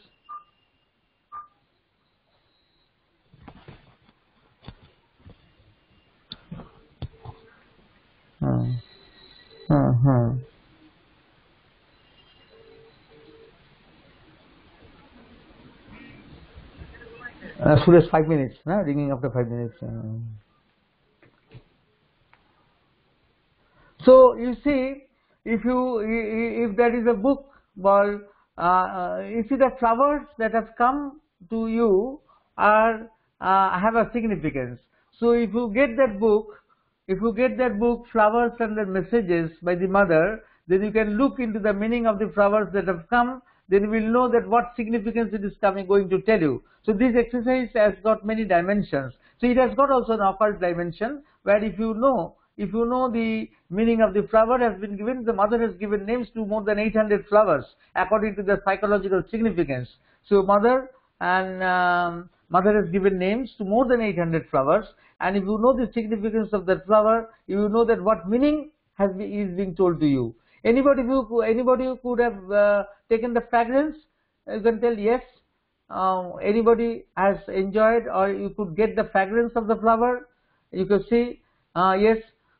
As soon as 5 minutes, ringing after 5 minutes. So you see, if there is a book, well, you see the flowers that have come to you are have a significance. So if you get that book, Flowers and Their Messages by the mother, then you can look into the meaning of the flowers that have come. Then you will know that what significance it is going to tell you. So this exercise has got many dimensions. So it has got also an occult dimension, where if you know the meaning of the flower has been given, the mother has given names to more than 800 flowers according to their psychological significance. So mother has given names to more than 800 flowers, and if you know the significance of that flower, you will know that what meaning is being told to you. Anybody who could have taken the fragrance, you can tell yes. Anybody has enjoyed, or you could get the fragrance of the flower, you could see yes.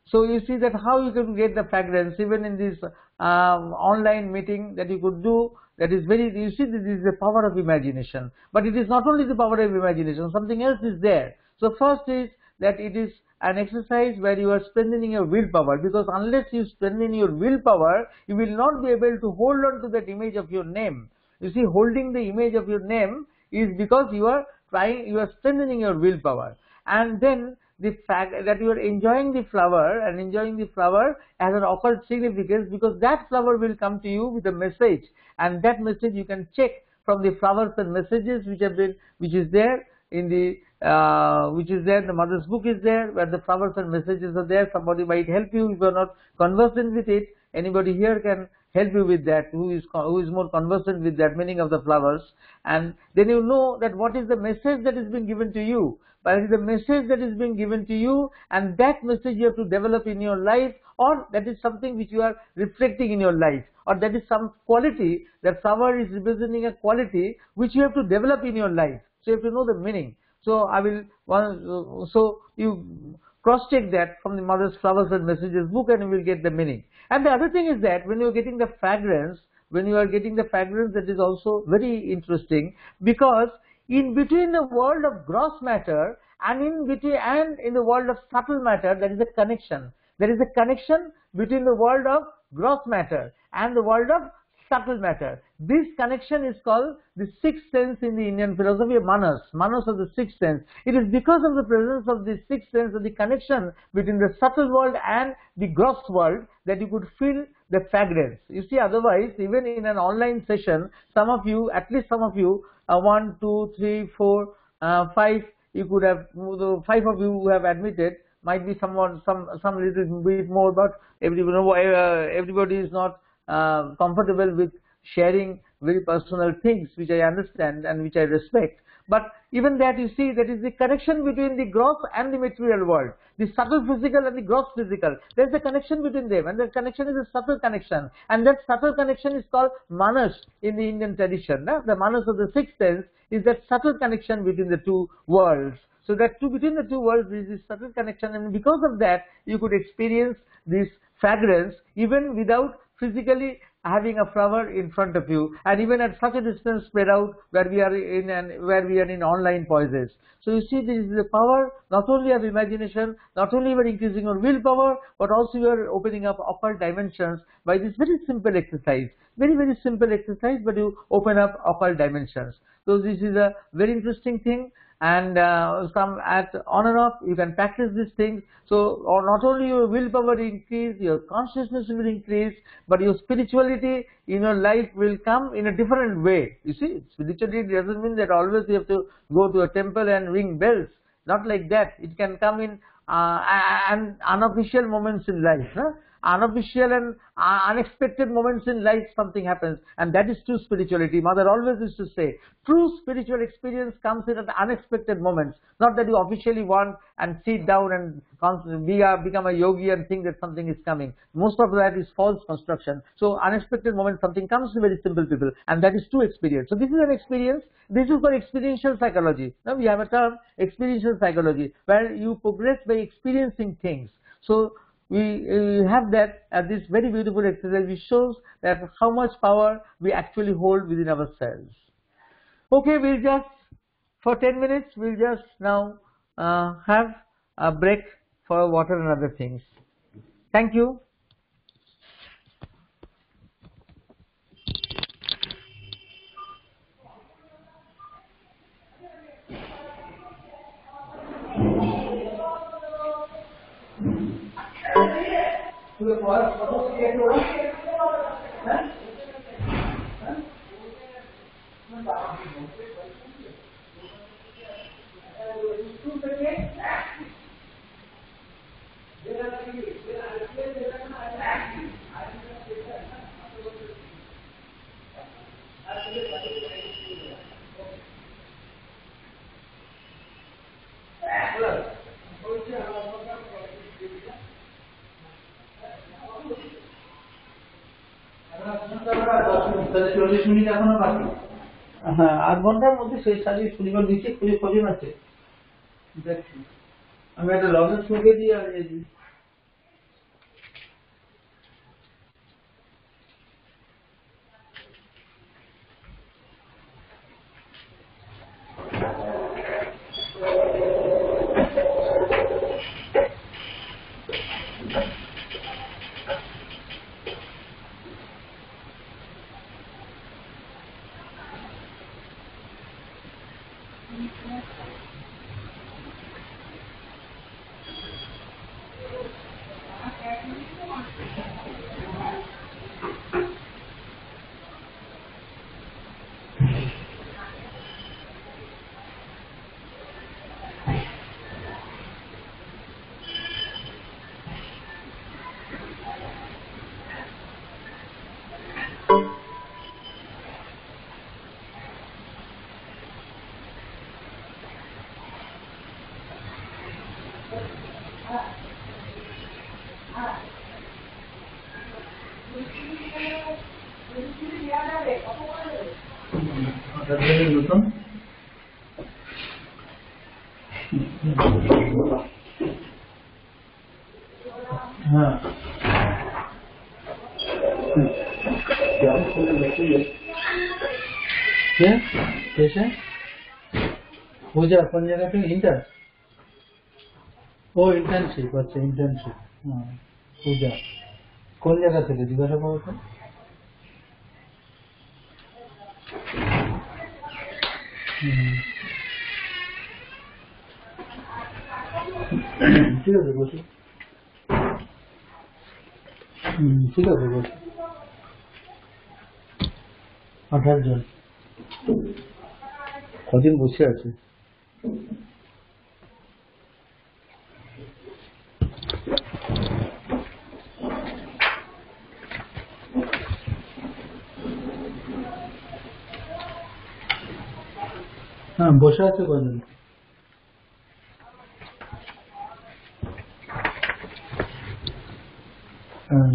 So you see that how you can get the fragrance even in this online meeting that you could do. That is you see, this is the power of imagination. But it is not only the power of imagination, something else is there. So first is that it is an exercise where you are strengthening your willpower, because unless you strengthen your willpower, you will not be able to hold on to that image of your name. You see, holding the image of your name is because you are strengthening your willpower. And then the fact that you are enjoying the flower, has an occult significance, because that flower will come to you with a message, and that message you can check from the Flowers and Messages which is there in the the mother's book is there, where the flowers and messages are there. Somebody might help you if you are not conversant with it. Anybody here can help you with that, who is more conversant with that meaning of the flowers, and then you know that what is the message that is being given to you. But it is the message that is being given to you, and that message you have to develop in your life, or that is something which you are reflecting in your life, or that is some quality. That flower is representing a quality which you have to develop in your life. So you have to know the meaning. So so you cross-check that from the Mother's Flowers and Messages book, and you will get the meaning. And the other thing is that when you are getting the fragrance, that is also very interesting, because in between the world of gross matter and in the world of subtle matter, there is a connection. There is a connection between the world of gross matter and the world of subtle matter. This connection is called the sixth sense in the Indian philosophy, Manas of the sixth sense. It is because of the presence of the sixth sense, of the connection between the subtle world and the gross world, that you could feel the fragrance. You see, otherwise, even in an online session, at least some of you, 1, 2, 3, 4, 5, you could have, 5 of you who have admitted, might be some little bit more, but everybody is not comfortable with sharing very personal things, which I understand and which I respect. But even that, you see, that is the connection between the gross and the material world, the subtle physical and the gross physical. There is a connection between them, and that connection is a subtle connection, and that subtle connection is called Manas in the Indian tradition. The Manas of the sixth sense is that subtle connection between the two worlds. So that between the two worlds there is this subtle connection, and because of that you could experience this fragrance even without physically having a flower in front of you, and even at such a distance spread out where we are in online pauses. So you see, this is the power not only of imagination, not only you are increasing your willpower, but also you are opening up occult dimensions by this very simple exercise. Very, very simple exercise, but you open up occult dimensions. So this is a very interesting thing. and some at on and off you can practice these things. So or not only your willpower increase, your consciousness will increase, but your spirituality in your life will come in a different way. You see, spirituality doesn't mean that always you have to go to a temple and ring bells. Not like that. It can come in unofficial moments in life. Huh? Unofficial and unexpected moments in life, something happens, and that is true spirituality. Mother always used to say, true spiritual experience comes in at unexpected moments. Not that you officially want and sit down and become a yogi and think that something is coming. Most of that is false construction. So unexpected moment, something comes to very simple people, and that is true experience. So this is an experience. This is called experiential psychology. Now we have a term, experiential psychology, where you progress by experiencing things. So we have that as this very beautiful exercise which shows that how much power we actually hold within ourselves. Okay, we'll just, for 10 minutes, we'll just now have a break for water and other things. Thank you. হ্যাঁ, 8 ঘন্টার মধ্যে সেই সাজিয়ে শনিবার দিচ্ছে, খুঁজে খোঁজেন আছে দেখছি। আমি একটা লগের সঙ্গে দিই আর এই নতুন হ্যাঁ कैसे पूजा कौन जगह पे इंटर ओ इंटर्नशिप अच्छा इंटर्नशिप हाँ पूजा कौन जगह से जिज्ञासा करो तो ঠিক আছে বসে ঠিক আছে বসে 18 জন কদিন বসে আছে হ্যাঁ বসে আছে কদিন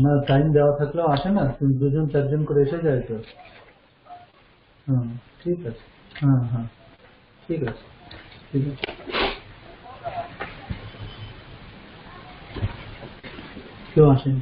না টাইম দেওয়া থাকলেও আসে না 2-4 করে এসে যায় তো हाँ ठीक है हाँ हाँ ठीक है क्यों आशें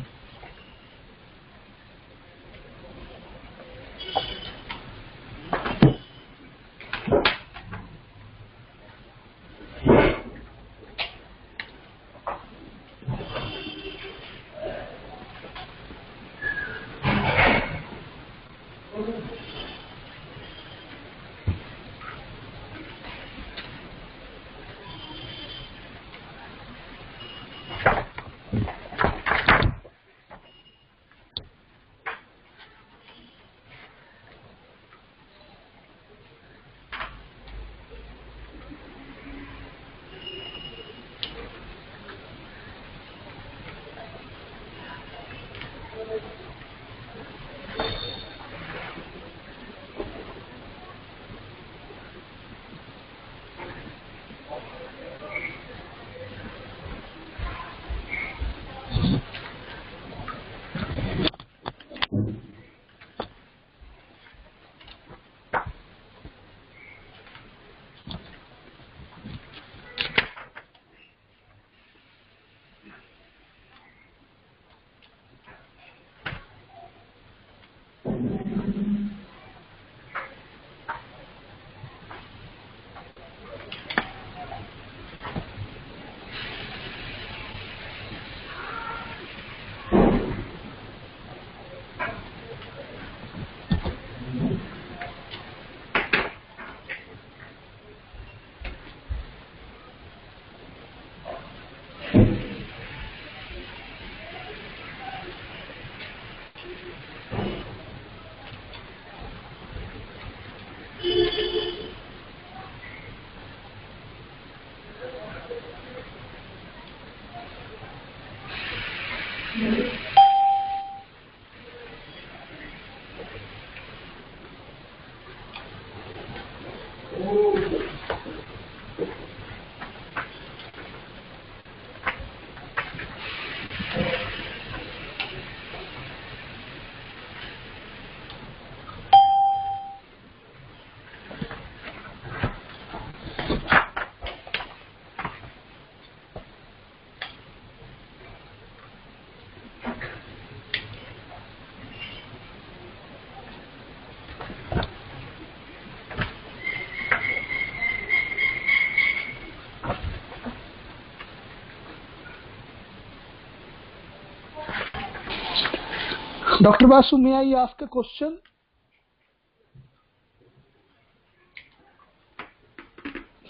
Dr. Basu, may I ask a question?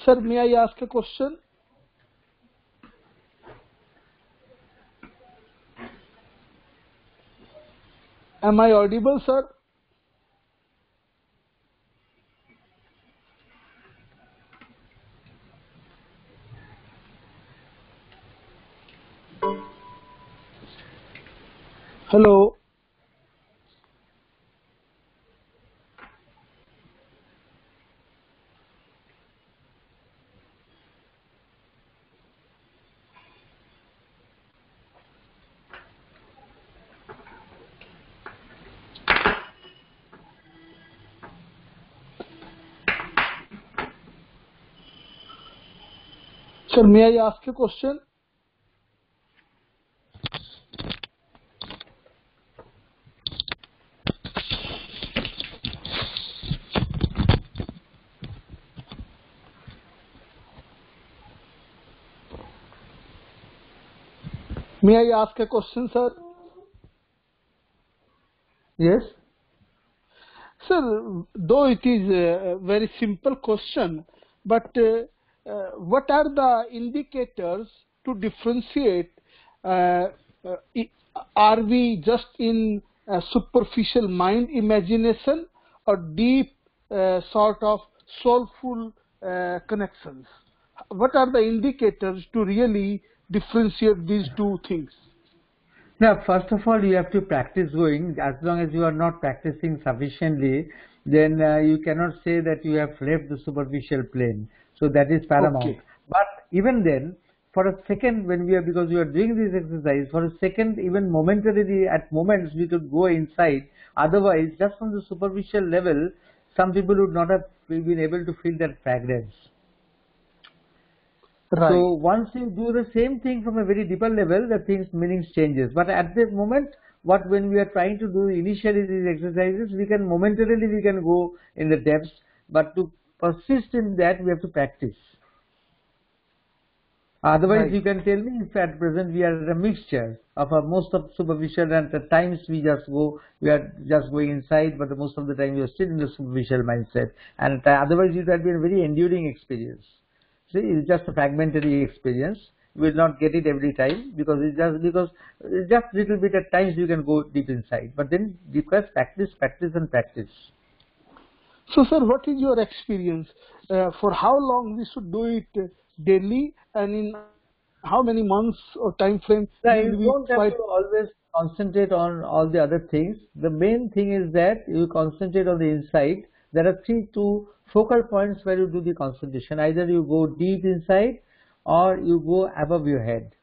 Sir, may I ask a question? Am I audible, sir? Hello. Sir, may I ask a question? May I ask a question, sir? Yes. Sir, though it is a very simple question, but what are the indicators to differentiate? Uh, are we just in superficial mind imagination or deep sort of soulful connections? What are the indicators to really differentiate these two things? Now, first of all, you have to practice going. As long as you are not practicing sufficiently, then you cannot say that you have left the superficial plane. So that is paramount. Okay. But even then, for a second, when we are, because we are doing this exercise, for a second, even momentarily, at moments, we could go inside. Otherwise, just from the superficial level, some people would not have been able to feel that fragrance. Right. So once you do the same thing from a very deeper level, the meanings changes. But at this moment, when we are trying to do initially these exercises, we can momentarily go in the depths, but to persist in that, we have to practice. Otherwise, Right. you can tell me if at present we are a mixture of most of superficial, and at times we are just going inside, but most of the time we are still in the superficial mindset. And otherwise, it would be a very enduring experience. See, it's just a fragmentary experience. You will not get it every time because just little bit at times you can go deep inside. But then because practice, and practice. So, sir, what is your experience? For how long we should do it daily, and in how many months or time frame? You don't have to always concentrate on all the other things. The main thing is that you concentrate on the inside. There are 2 focal points where you do the concentration. Either you go deep inside or you go above your head.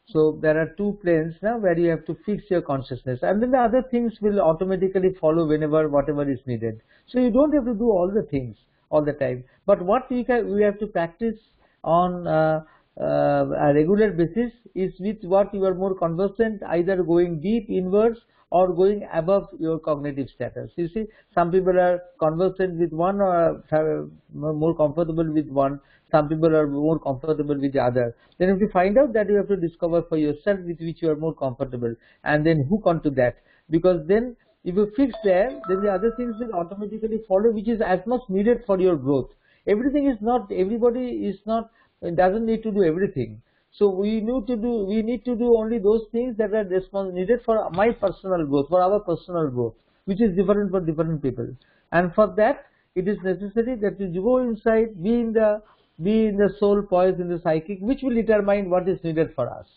So there are 2 planes now where you have to fix your consciousness, and then the other things will automatically follow whatever is needed. So you don't have to do all the things all the time. But what we have to practice on a regular basis is with what you are more conversant, either going deep inwards or going above your cognitive status. You see, some people are conversant with one or more comfortable with one. Some people are more comfortable with the other. Then if you find out that, you have to discover for yourself with which you are more comfortable, and then hook onto that. Because then if you fix there, then the other things will automatically follow, which is as much needed for your growth. Everybody doesn't need to do everything. So we need to do only those things that are needed for my personal growth, for our personal growth, which is different for different people. And for that, it is necessary that you go inside, be in the soul, poise in the psychic, which will determine what is needed for us.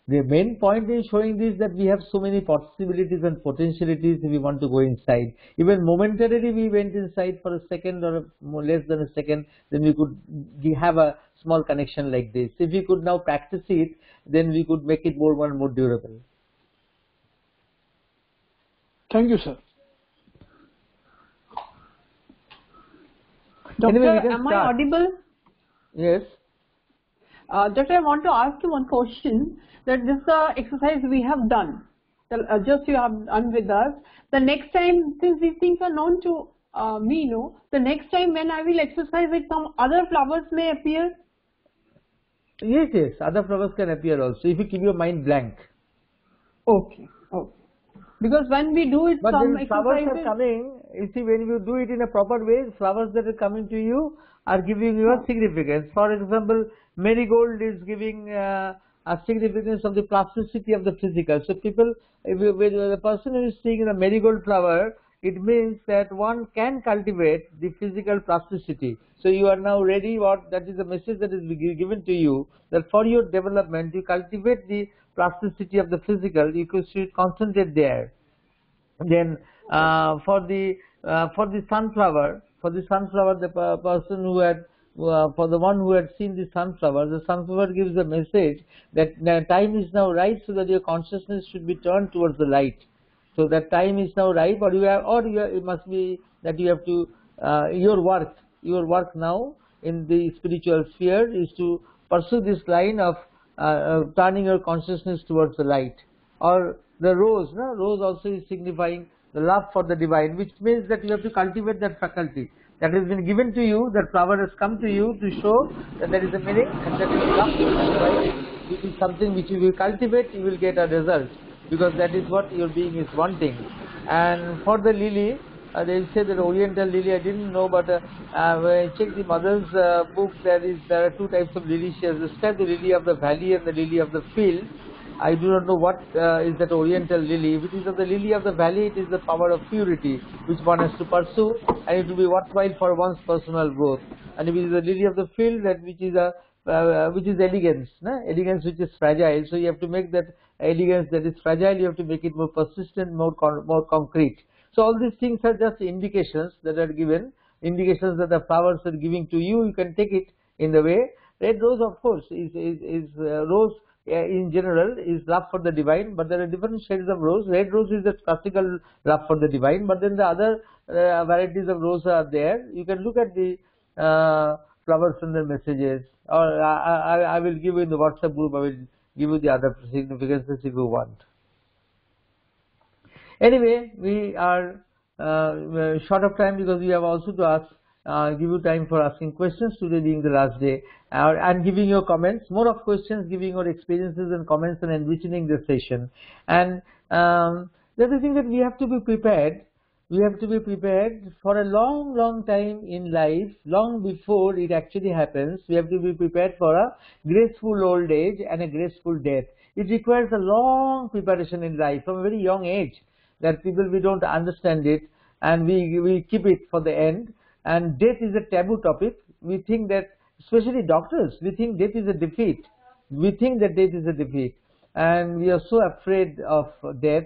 The main point in showing this that we have so many possibilities and potentialities if we want to go inside. Even momentarily we went inside for a second or less than a second, then we could have a small connection like this. If we could now practice it, then we could make it more and more durable. Thank you, sir. Doctor, Anyway, we can am I start. audible? Yes. Doctor, I want to ask you one question, that this exercise we have done, just you have done with us. The next time, since these things are known to me, no, the next time when I will exercise it, some other flowers may appear? Yes, yes, other flowers can appear also if you keep your mind blank. Okay, okay. Because when we do it, But some then flowers exercises... are coming, you see, when you do it in a proper way, flowers that are coming to you are giving you a significance. For example, marigold is giving a significance of the plasticity of the physical. So people, if the person who is seeing the marigold flower, it means that one can cultivate the physical plasticity. So you are now ready, that is the message that is given to you, that for your development, you cultivate the plasticity of the physical, you should concentrate there. Then for the sunflower, the person who had for the one who had seen the sunflower gives a message that time is now right, so that your consciousness should be turned towards the light. So that time is now right, it must be that you have to your work now in the spiritual sphere is to pursue this line of turning your consciousness towards the light. Or the rose also is signifying the love for the divine, which means that you have to cultivate that faculty that has been given to you. That flower has come to you to show that there is a meaning, and that is love for the divine. It is something which you will cultivate, you will get a result, because that is what your being is wanting. And for the lily, they say that oriental lily, I didn't know, but when I checked the mother's book, there are two types of lily. She has described the lily of the valley and the lily of the field. I do not know what is that oriental lily. If it is of the lily of the valley, it is the power of purity which one has to pursue, and it will be worthwhile for one's personal growth. And if it is the lily of the field, that which is elegance, elegance which is fragile. So you have to make that elegance that is fragile, you have to make it more persistent, more concrete. So all these things are just indications that are given, indications that the flowers are giving to you. You can take it in the way. Red rose, of course, is rose. In general is love for the divine, but there are different shades of rose. Red rose is the classical love for the divine, but then the other varieties of rose are there. You can look at the flowers and their messages, or I will give you in the WhatsApp group, I will give you the other significances if you want. Anyway, we are short of time because we have also to ask, give you time for asking questions today being the last day, and giving your comments, more of questions, giving your experiences and comments, and enriching the session. And the other thing that we have to be prepared. We have to be prepared for a long time in life, long before it actually happens. We have to be prepared for a graceful old age and a graceful death. It requires a long preparation in life from a very young age, that people, we don't understand it, and we keep it for the end. And death is a taboo topic. We think that, especially doctors, we think death is a defeat. We think that death is a defeat, and we are so afraid of death.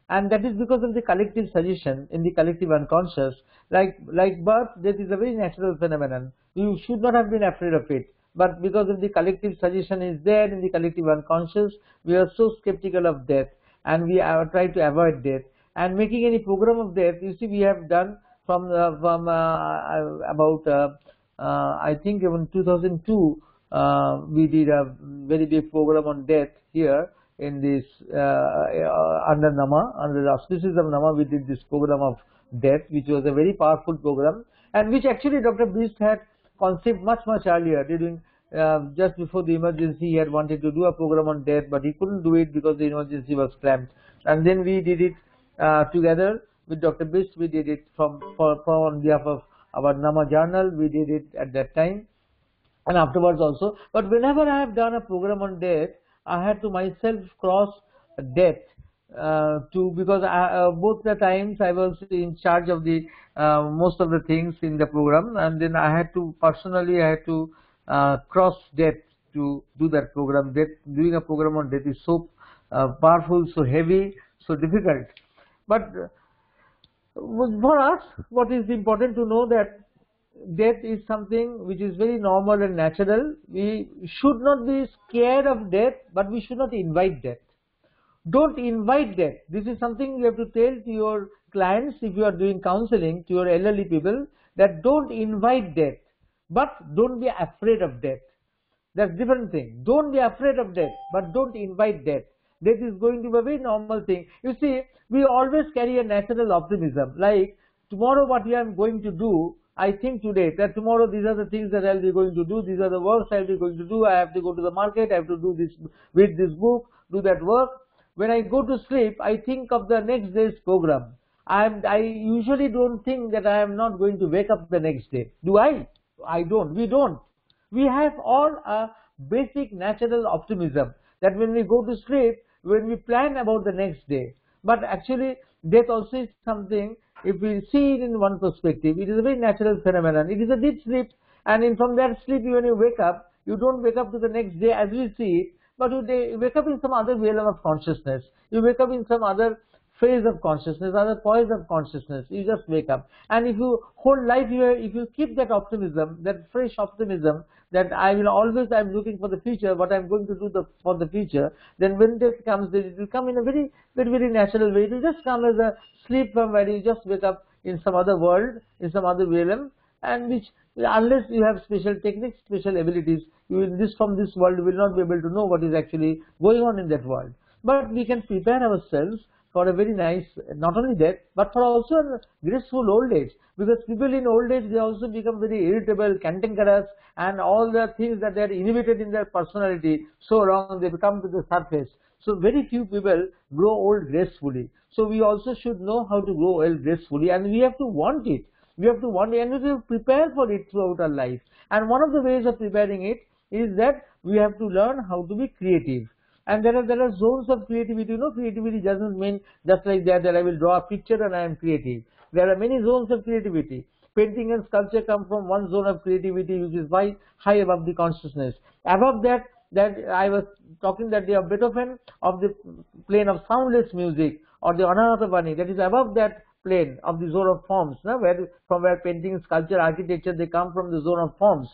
And that is because of the collective suggestion in the collective unconscious. Like birth, death is a very natural phenomenon. You should not have been afraid of it. But because of the collective suggestion is there in the collective unconscious, we are so skeptical of death, and we try to avoid death. And making any program of death, you see, we have done from about I think even 2002, we did a very big program on death here in this under Nama, under the auspices of Nama. We did this program of death, which was a very powerful program, and which actually Dr. Beast had conceived much earlier. During just before the emergency, he had wanted to do a program on death, but he couldn't do it because the emergency was clamped. And then we did it together with Dr. Beast. We did it on behalf of our Nama journal. We did it at that time, and afterwards also. But whenever I have done a program on death, I had to myself cross death because both the times I was in charge of the most of the things in the program, and then I had to personally cross death to do that program. Doing a program on death is so powerful, so heavy, so difficult. But for us, what is important to know that death is something which is very normal and natural. We should not be scared of death, but we should not invite death. Don't invite death. This is something you have to tell to your clients if you are doing counseling, to your elderly people, that don't invite death, but don't be afraid of death. That's different thing. Don't be afraid of death, but don't invite death. Death is going to be a very normal thing. You see, we always carry a natural optimism. Like, tomorrow what I am going to do, I think today that tomorrow these are the things that I will be going to do, these are the works I will be going to do, I have to go to the market, I have to do this, read this book, do that work. When I go to sleep, I think of the next day's program. I usually don't think that I am not going to wake up the next day. Do I? I don't. We don't. We have all a basic natural optimism that when we go to sleep, when we plan about the next day. But actually, death also is something, if we see it in one perspective, it is a very natural phenomenon. It is a deep sleep, and from that sleep, when you wake up, you don't wake up to the next day as we see it, but you wake up in some other realm of consciousness. You wake up in some other phase of consciousness, other poise of consciousness. You just wake up. And if you whole life, if you keep that optimism, that fresh optimism, that I'm looking for the future, what I'm going to do for the future, then when death comes, it will come in a very, very, very natural way. It will just come as a sleep from where you just wake up in some other world, in some other realm, and which, unless you have special techniques, special abilities, from this world you will not be able to know what is actually going on in that world. But we can prepare ourselves for a very nice, not only death, but for also a graceful old age. Because people in old age, they also become very irritable, cantankerous, and all the things that they are inhibited in their personality, so wrong, they come to the surface. So very few people grow old gracefully. So we also should know how to grow old gracefully, and we have to want it. We have to want it, and we have to prepare for it throughout our life. And one of the ways of preparing it is that we have to learn how to be creative. And there are zones of creativity. Creativity doesn't mean just like that I will draw a picture and I am creative. There are many zones of creativity. Painting and sculpture come from one zone of creativity, which is high above the consciousness. Above that I was talking that day of Beethoven, of the plane of soundless music, or the Ananatavani, that is above that plane of the zone of forms, from where painting, sculpture, architecture, they come from the zone of forms.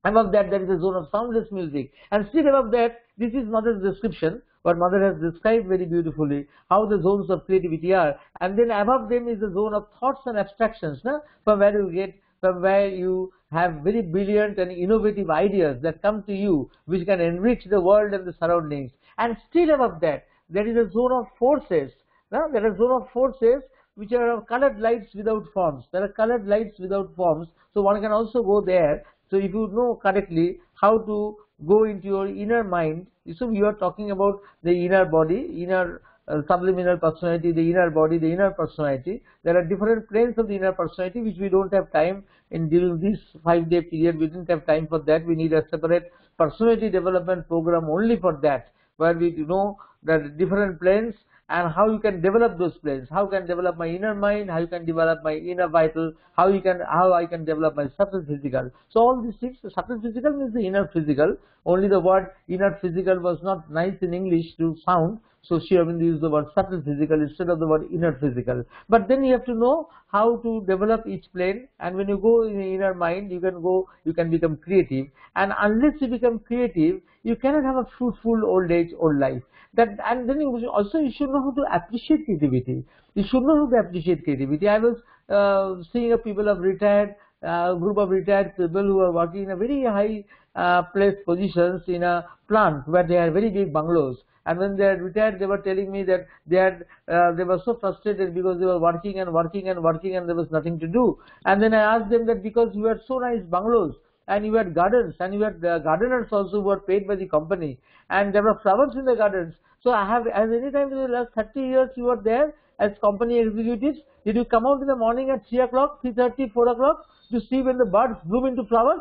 Above that, there is a zone of soundless music. And still above that, this is Mother's description, but Mother has described very beautifully how the zones of creativity are. And then above them is the zone of thoughts and abstractions, from where you have very brilliant and innovative ideas that come to you, which can enrich the world and the surroundings. And still above that, there is a zone of forces. There are zone of forces which are colored lights without forms. There are colored lights without forms, so one can also go there. So if you know correctly how to go into your inner mind, so we are talking about the inner body, inner subliminal personality, the inner body, the inner personality. There are different planes of the inner personality which we don't have time in during this 5-day period. We didn't have time for that. We need a separate personality development program only for that, where we know the different planes and how you can develop those planes, how can develop my inner mind, how you can develop my inner vital, how I can develop my subtle physical. So all these things, the subtle physical means the inner physical. Only the word inner physical was not nice in English to sound, so Sri Aurobindo used the word subtle physical instead of the word inner physical. But then you have to know how to develop each plane, and when you go in the inner mind, you can become creative. And unless you become creative, you cannot have a fruitful old age, old life. And then you should know how to appreciate creativity. You should know how to appreciate creativity. I was seeing a people of retired, group of retired people who are working in a very high placed positions in a plant where they had very big bungalows. And when they had retired, they were telling me that they were so frustrated because they were working and working and working and there was nothing to do. And then I asked them that because you had so nice bungalows, and you had gardens, and you had gardeners also who were paid by the company, and there were flowers in the gardens. So as any time in the last 30 years you were there as company executives, did you come out in the morning at 3 o'clock, 3:30, 4 o'clock to see when the birds bloom into flowers?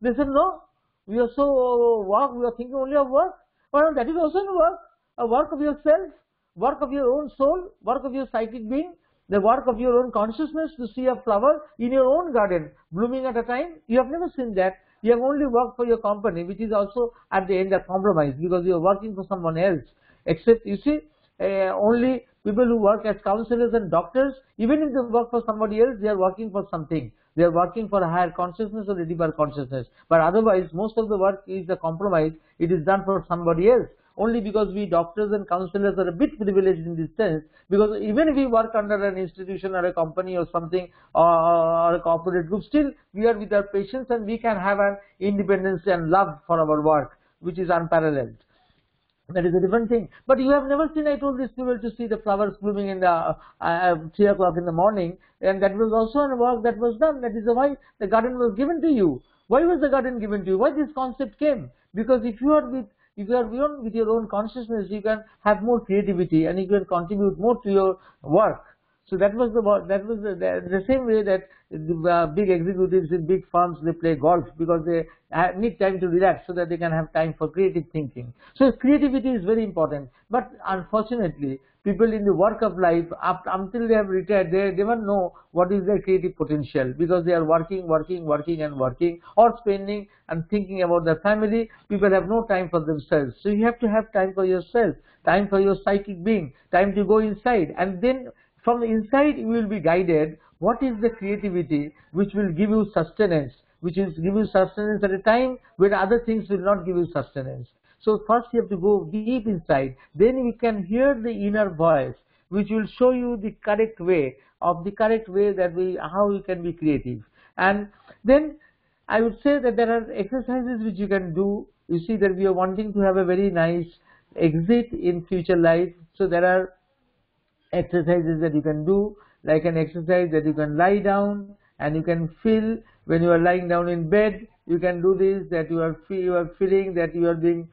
They said, no, we are so we are thinking only of work. Well, that is also work, a work of yourself, work of your own soul, work of your psychic being, the work of your own consciousness to see a flower in your own garden blooming at a time. You have never seen that. You have only worked for your company, which is also at the end a compromise, because you are working for someone else. Except, you see, only people who work as counselors and doctors, even if they work for somebody else, they are working for something. They are working for a higher consciousness or a deeper consciousness. But otherwise, most of the work is a compromise. It is done for somebody else. Only because we doctors and counselors are a bit privileged in this sense, because even if we work under an institution or a company or something, or a corporate group, still we are with our patients and we can have an independence and love for our work, which is unparalleled. That is a different thing. But you have never seen, I told these people to see the flowers blooming in the 3 o'clock in the morning, and that was also a work that was done. That is why the garden was given to you. Why was the garden given to you? Why this concept came? Because if you are beyond with your own consciousness, you can have more creativity and you can contribute more to your work. So that was the same way that the big executives in big firms, they play golf because they need time to relax so that they can have time for creative thinking. So creativity is very important. But unfortunately, people in the work of life, until they have retired, they never know what is their creative potential, because they are working, or spending and thinking about their family. People have no time for themselves. So you have to have time for yourself, time for your psychic being, time to go inside, and then from the inside you will be guided what is the creativity which will give you sustenance, which will give you sustenance at a time when other things will not give you sustenance. So first you have to go deep inside, then you can hear the inner voice which will show you the correct way that how you can be creative. And then I would say that there are exercises which you can do. You see that we are wanting to have a very nice exit in future life, so there are exercises that you can do, like an exercise that you can lie down and you can feel when you are lying down in bed. You can do this, that you are feeling that you are being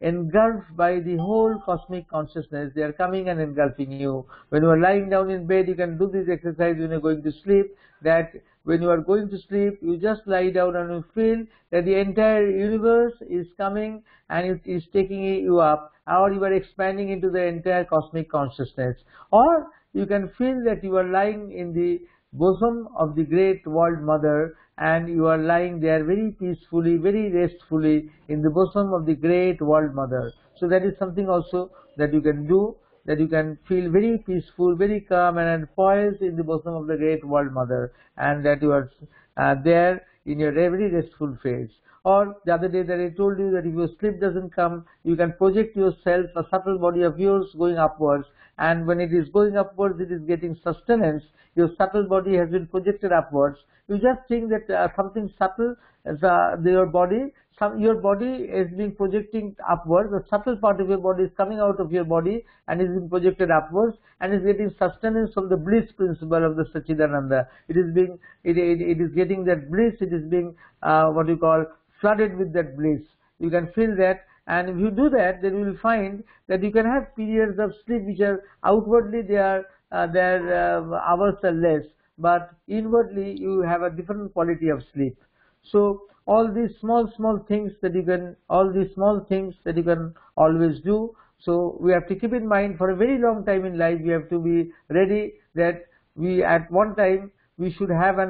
engulfed by the whole cosmic consciousness. They are coming and engulfing you. When you are lying down in bed, you can do this exercise when you are going to sleep, that when you are going to sleep, you just lie down and you feel that the entire universe is coming and it is taking you up, or you are expanding into the entire cosmic consciousness. Or you can feel that you are lying in the bosom of the great world mother, and you are lying there very peacefully, very restfully in the bosom of the great world mother. So that is something also that you can do, that you can feel very peaceful, very calm and poised in the bosom of the great world mother, and that you are there in your very restful phase. Or the other day that I told you that if your sleep doesn't come, you can project yourself, a subtle body of yours going upwards, and when it is going upwards, it is getting sustenance. Your subtle body has been projected upwards. You just think that something subtle, your body is being projecting upwards. The subtle part of your body is coming out of your body and is being projected upwards, and is getting sustenance from the bliss principle of the Sachidananda. It is getting that bliss. It is being what you call flooded with that bliss. You can feel that, and if you do that, then you will find that you can have periods of sleep which are outwardly their hours are less, but inwardly you have a different quality of sleep. So all these small things that you can always do. So we have to keep in mind, for a very long time in life we have to be ready that we at one time we should have an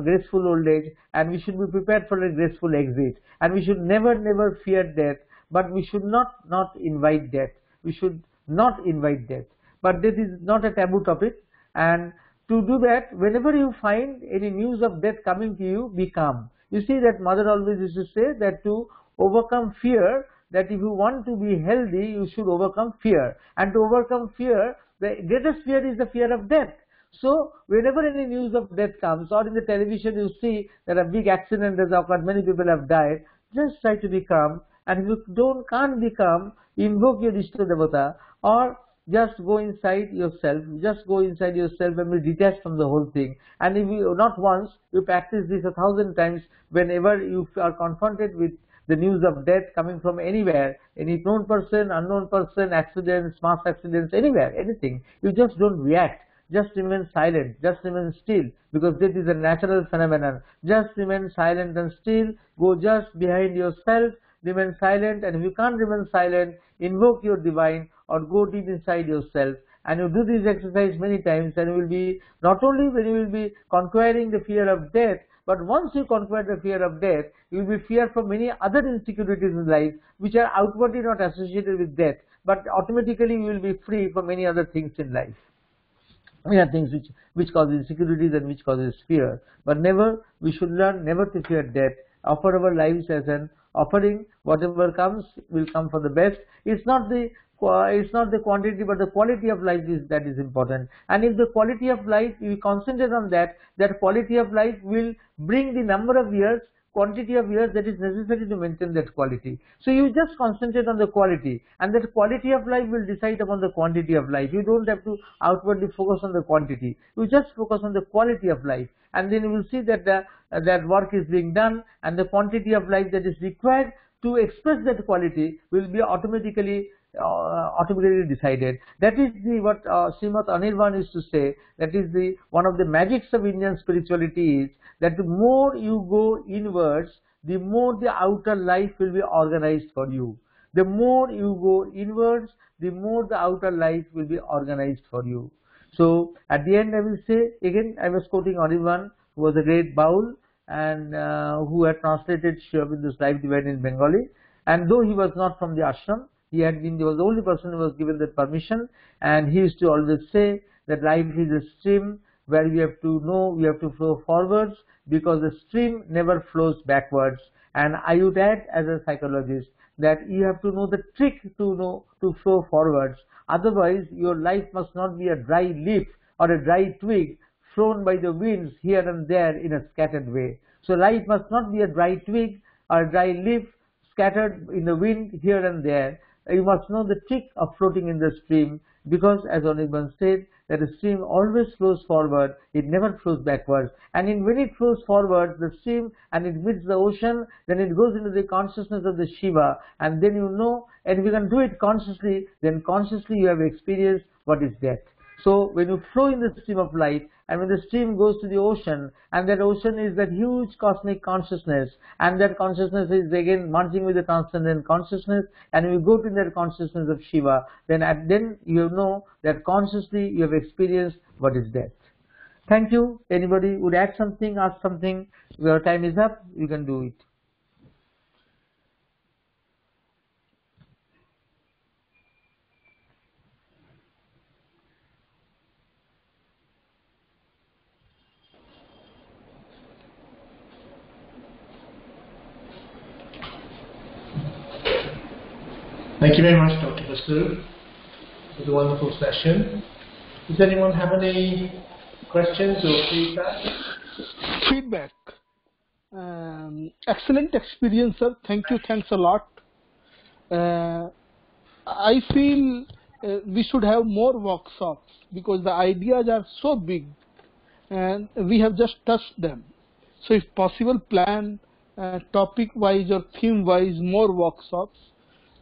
graceful old age, and we should be prepared for a graceful exit, and we should never fear death, but we should not invite death. We should not invite death, but this is not a taboo topic. And to do that, whenever you find any news of death coming to you, be calm. You see that mother always used to say that to overcome fear, that if you want to be healthy, you should overcome fear, and to overcome fear, the greatest fear is the fear of death. So whenever any news of death comes, or in the television you see that a big accident has occurred, many people have died, just try to be calm, and if you can't be calm, invoke your Ishta Devata, or just go inside yourself, and be detached from the whole thing. And if you, not once, you practice this 1,000 times, whenever you are confronted with the news of death coming from anywhere, any known person, unknown person, accidents, mass accidents, anywhere, anything, you just don't react. Just remain silent, just remain still, because this is a natural phenomenon. Just remain silent and still, go just behind yourself, remain silent, and if you can't remain silent, invoke your divine or go deep inside yourself. And you do this exercise many times, and you will be, not only when you will be conquering the fear of death, But once you conquer the fear of death, you will be fear for many other insecurities in life which are outwardly not associated with death, but automatically you will be free from many other things in life. Many are things which cause insecurities and which causes fear. But never, we should learn never to fear death. Offer our lives as an offering. Whatever comes will come for the best. It's not the quantity, but the quality of life that is important. And if the quality of life, you concentrate on that, that quality of life will bring the number of years, quantity of years that is necessary to maintain that quality. So you just concentrate on the quality, and that quality of life will decide upon the quantity of life. You don't have to outwardly focus on the quantity. You just focus on the quality of life, and then you will see that that work is being done, and the quantity of life that is required to express that quality will be automatically decided. That is what Srimad Anirban used to say. That is one of the magics of Indian spirituality is that the more you go inwards, the more the outer life will be organized for you. The more you go inwards, the more the outer life will be organized for you. So at the end I will say, again I was quoting Anirban, who was a great Baul and who had translated Sri Aurobindo's Life Divine in Bengali, and though he was not from the ashram, he was the only person who was given that permission, and he used to always say that life is a stream where we have to know we have to flow forwards, because the stream never flows backwards. And I would add as a psychologist that you have to know the trick to flow forwards. Otherwise your life must not be a dry leaf or a dry twig thrown by the winds here and there in a scattered way. So life must not be a dry twig or a dry leaf scattered in the wind here and there. You must know the trick of floating in the stream, because as Anirban said, that a stream always flows forward, it never flows backwards. And when it flows forward, the stream, and it meets the ocean, then it goes into the consciousness of the Shiva, and then you know, and if you can do it consciously, then consciously you have experienced what is death. So when you flow in the stream of light, and when the stream goes to the ocean, and that ocean is that huge cosmic consciousness, and that consciousness is again merging with the transcendent consciousness, and you go to that consciousness of Shiva, then you know that consciously you have experienced what is death. Thank you. Anybody would add something, ask something? Your time is up, you can do it. Thank you very much, Dr. Basu, for the wonderful session. Does anyone have any questions or feedback? Feedback. Excellent experience, sir. Thank you. Thanks a lot. I feel we should have more workshops, because the ideas are so big and we have just touched them. So if possible, plan topic-wise or theme-wise more workshops.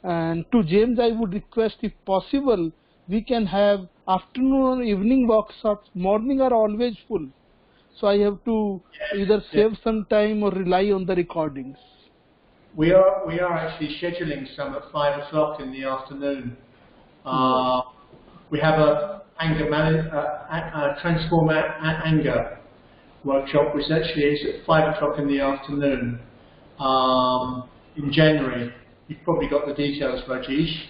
And to James, I would request, if possible, we can have afternoon or evening workshops. Morning are always full, so I have to either save some time or rely on the recordings. We are actually scheduling some at 5 o'clock in the afternoon. We have a transform anger workshop, which actually is at 5 o'clock in the afternoon in January. You've probably got the details, Rajesh.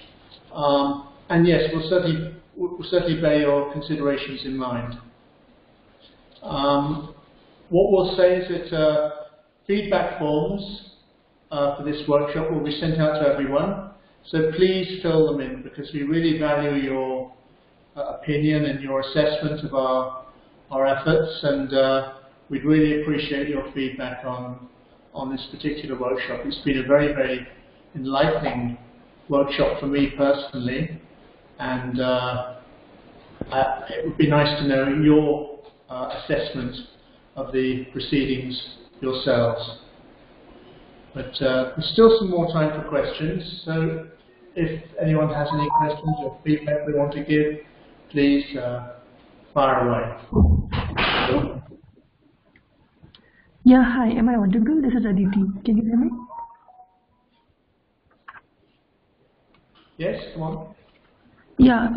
And yes, we'll certainly bear your considerations in mind. What we'll say is that feedback forms for this workshop will be sent out to everyone. So please fill them in, because we really value your opinion and your assessment of our efforts, and we'd really appreciate your feedback on this particular workshop. It's been a very, very enlightening workshop for me personally, and it would be nice to know your assessment of the proceedings yourselves. But there's still some more time for questions, so if anyone has any questions or feedback they want to give, please fire away. Yeah, hi, am I audible? This is Aditi. Can you hear me? Yes, come on. Yeah,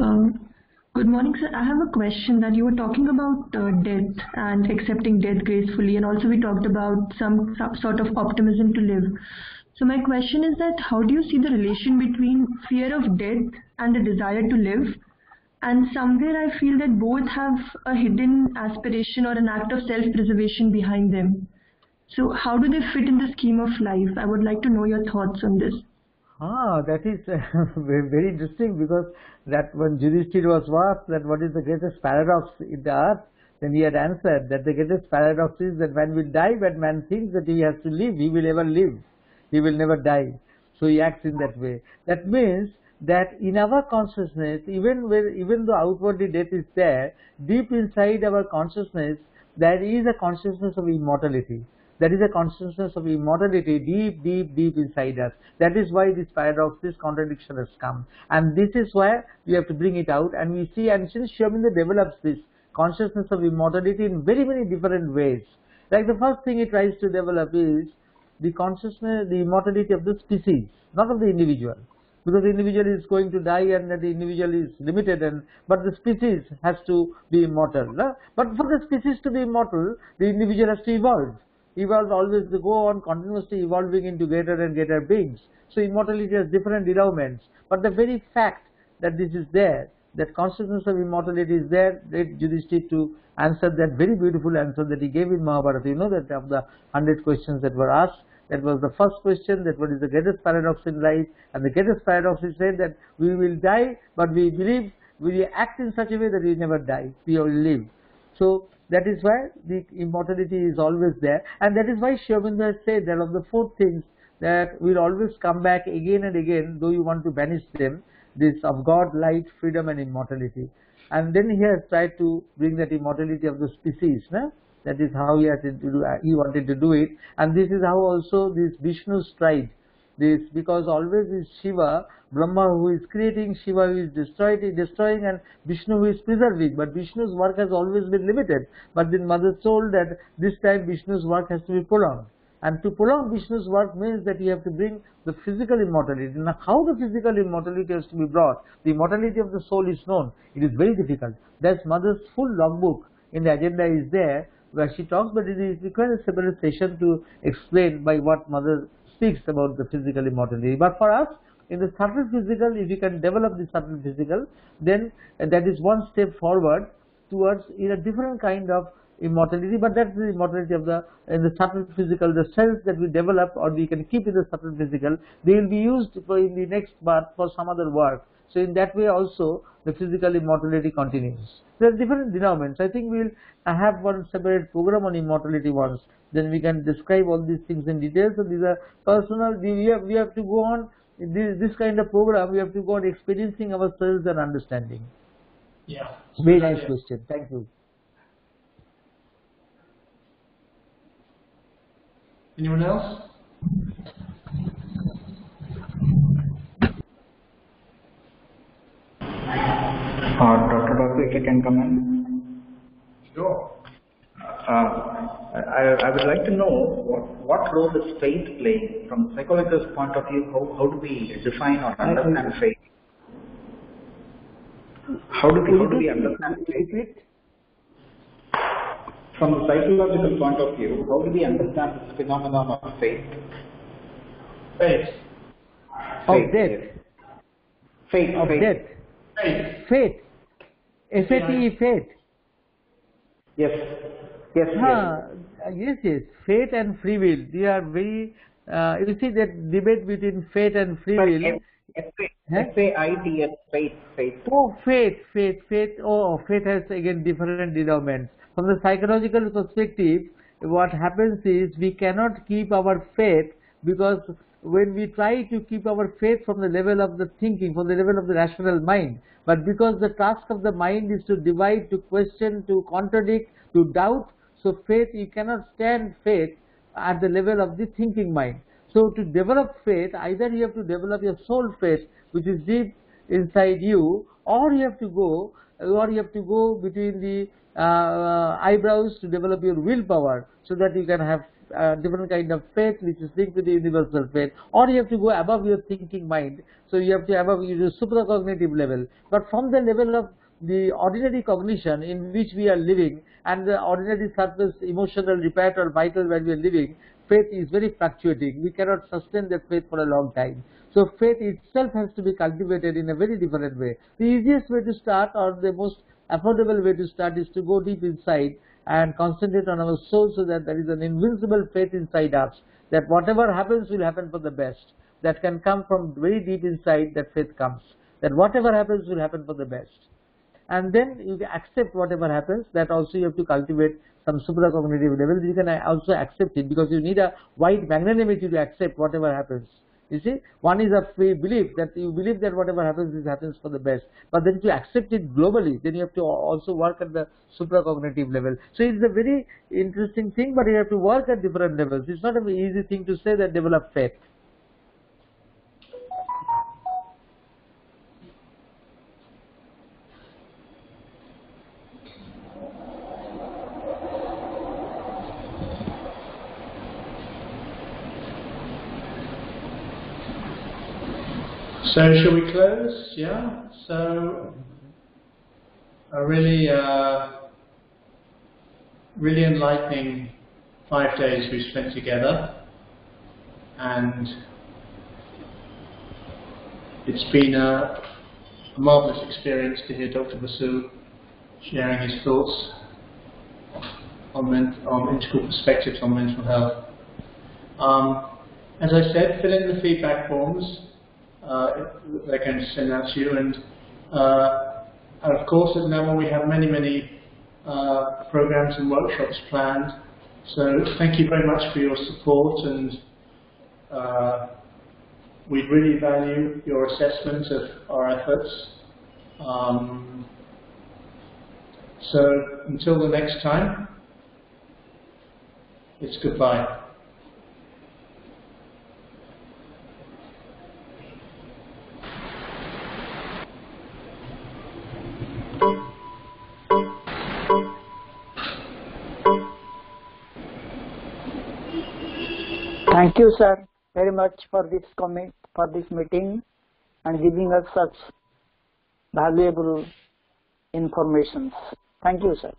Good morning, sir. I have a question that you were talking about death and accepting death gracefully, and also we talked about some sort of optimism to live. So my question is that how do you see the relation between fear of death and the desire to live? And somewhere I feel that both have a hidden aspiration or an act of self-preservation behind them. So how do they fit in the scheme of life? I would like to know your thoughts on this. That is very, very interesting, because that when Yudhishthira was asked that what is the greatest paradox in the earth, then he had answered that the greatest paradox is that when we die, when man thinks that he has to live, he will ever live. He will never die. So he acts in that way. That means that in our consciousness, even though outwardly death is there, deep inside our consciousness, there is a consciousness of immortality. There is a consciousness of immortality deep, deep, deep inside us. That is why this paradox, this contradiction has come. And this is why we have to bring it out. And we see, and since Sri Aurobindo develops this consciousness of immortality in very, very different ways. Like the first thing he tries to develop is the consciousness, the immortality of the species, not of the individual. Because the individual is going to die and the individual is limited, but the species has to be immortal. No? But for the species to be immortal, the individual has to evolve. Evolve always to go on continuously evolving into greater and greater beings. So immortality has different endowments. But the very fact that this is there, that consciousness of immortality is there, led Yudhishthira to answer that very beautiful answer that he gave in Mahabharata. You know that of the 100 questions that were asked, that was the first question, that what is the greatest paradox in life, and the greatest paradox is said that we will die, but we believe, we act in such a way that we never die, we will live. So that is why the immortality is always there, and that is why Sri Aurobindo has said that of the 4 things that will always come back again and again, though you want to banish them, this of God, light, freedom and immortality. And then he has tried to bring that immortality of the species. No? That is how he wanted to do it, and this is how also this Vishnu's tried this, because always is Shiva, Brahma who is creating, Shiva who is destroying, and Vishnu who is preserving. But Vishnu's work has always been limited. But then Mother told that this time Vishnu's work has to be prolonged. And to prolong Vishnu's work means that you have to bring the physical immortality. Now how the physical immortality has to be brought? The immortality of the soul is known. It is very difficult. That's Mother's full logbook in the agenda is there, where she talks, but it requires a separate session to explain by what Mother speaks about the physical immortality. But for us, in the subtle physical, if you can develop the subtle physical, then that is one step forward towards in a different kind of immortality. But that's the immortality of in the subtle physical, the cells that we develop or we can keep in the subtle physical, they will be used in the next birth for some other work. So in that way also the physical immortality continues. There are different denominators. I think we will have one separate program on immortality once. Then we can describe all these things in detail. So these are personal. We have to go on this kind of program. We have to go on experiencing ourselves and understanding. Yeah. Very nice question. Thank you. Anyone else? Dr. Basu, if you can come in. Sure. I would like to know what role does faith play from a psychologist's point of view. How do we define or understand faith? How do we understand faith? From a psychological point of view, how do we understand this phenomenon of faith? Faith. Of death. Faith. Of death. Faith. F-A-T-E, faith. Yes. Yes. Yes. Faith and free will. They are very. You see that debate between faith and free will. F-A-I-T-H, faith. Oh, faith. Oh, faith has again different endowments. From the psychological perspective, what happens is we cannot keep our faith, because when we try to keep our faith from the level of the thinking, from the level of the rational mind, but because the task of the mind is to divide, to question, to contradict, to doubt, so faith, you cannot stand faith at the level of the thinking mind. So to develop faith, either you have to develop your soul faith, which is deep inside you, or you have to go between the eyebrows to develop your willpower, so that you can have different kind of faith which is linked to the universal faith, or you have to go above your thinking mind, so you have to above your supracognitive level. But from the level of the ordinary cognition in which we are living and the ordinary surface emotional repair or vital where we are living, faith is very fluctuating. We cannot sustain that faith for a long time. So faith itself has to be cultivated in a very different way. The easiest way to start, or the most affordable way to start, is to go deep inside and concentrate on our soul, so that there is an invincible faith inside us that whatever happens will happen for the best. That can come from very deep inside, that faith comes. That whatever happens will happen for the best. And then you accept whatever happens. That also you have to cultivate some supracognitive levels. You can also accept it, because you need a wide magnanimity to accept whatever happens. You see, one is a belief that you believe that whatever happens, it happens for the best. But then if you accept it globally, then you have to also work at the supracognitive level. So it's a very interesting thing, but you have to work at different levels. It's not an easy thing to say that develop faith. So shall we close? Yeah. So a really enlightening 5 days we spent together, and it's been a marvelous experience to hear Dr. Basu sharing his thoughts on integral perspectives on mental health. As I said, fill in the feedback forms. They're going to send out to you, and of course at NAML we have many programs and workshops planned, so thank you very much for your support, and we'd really value your assessment of our efforts. So until the next time, it's goodbye. Thank you, sir, very much for this comment, for this meeting, and giving us such valuable information. Thank you, sir.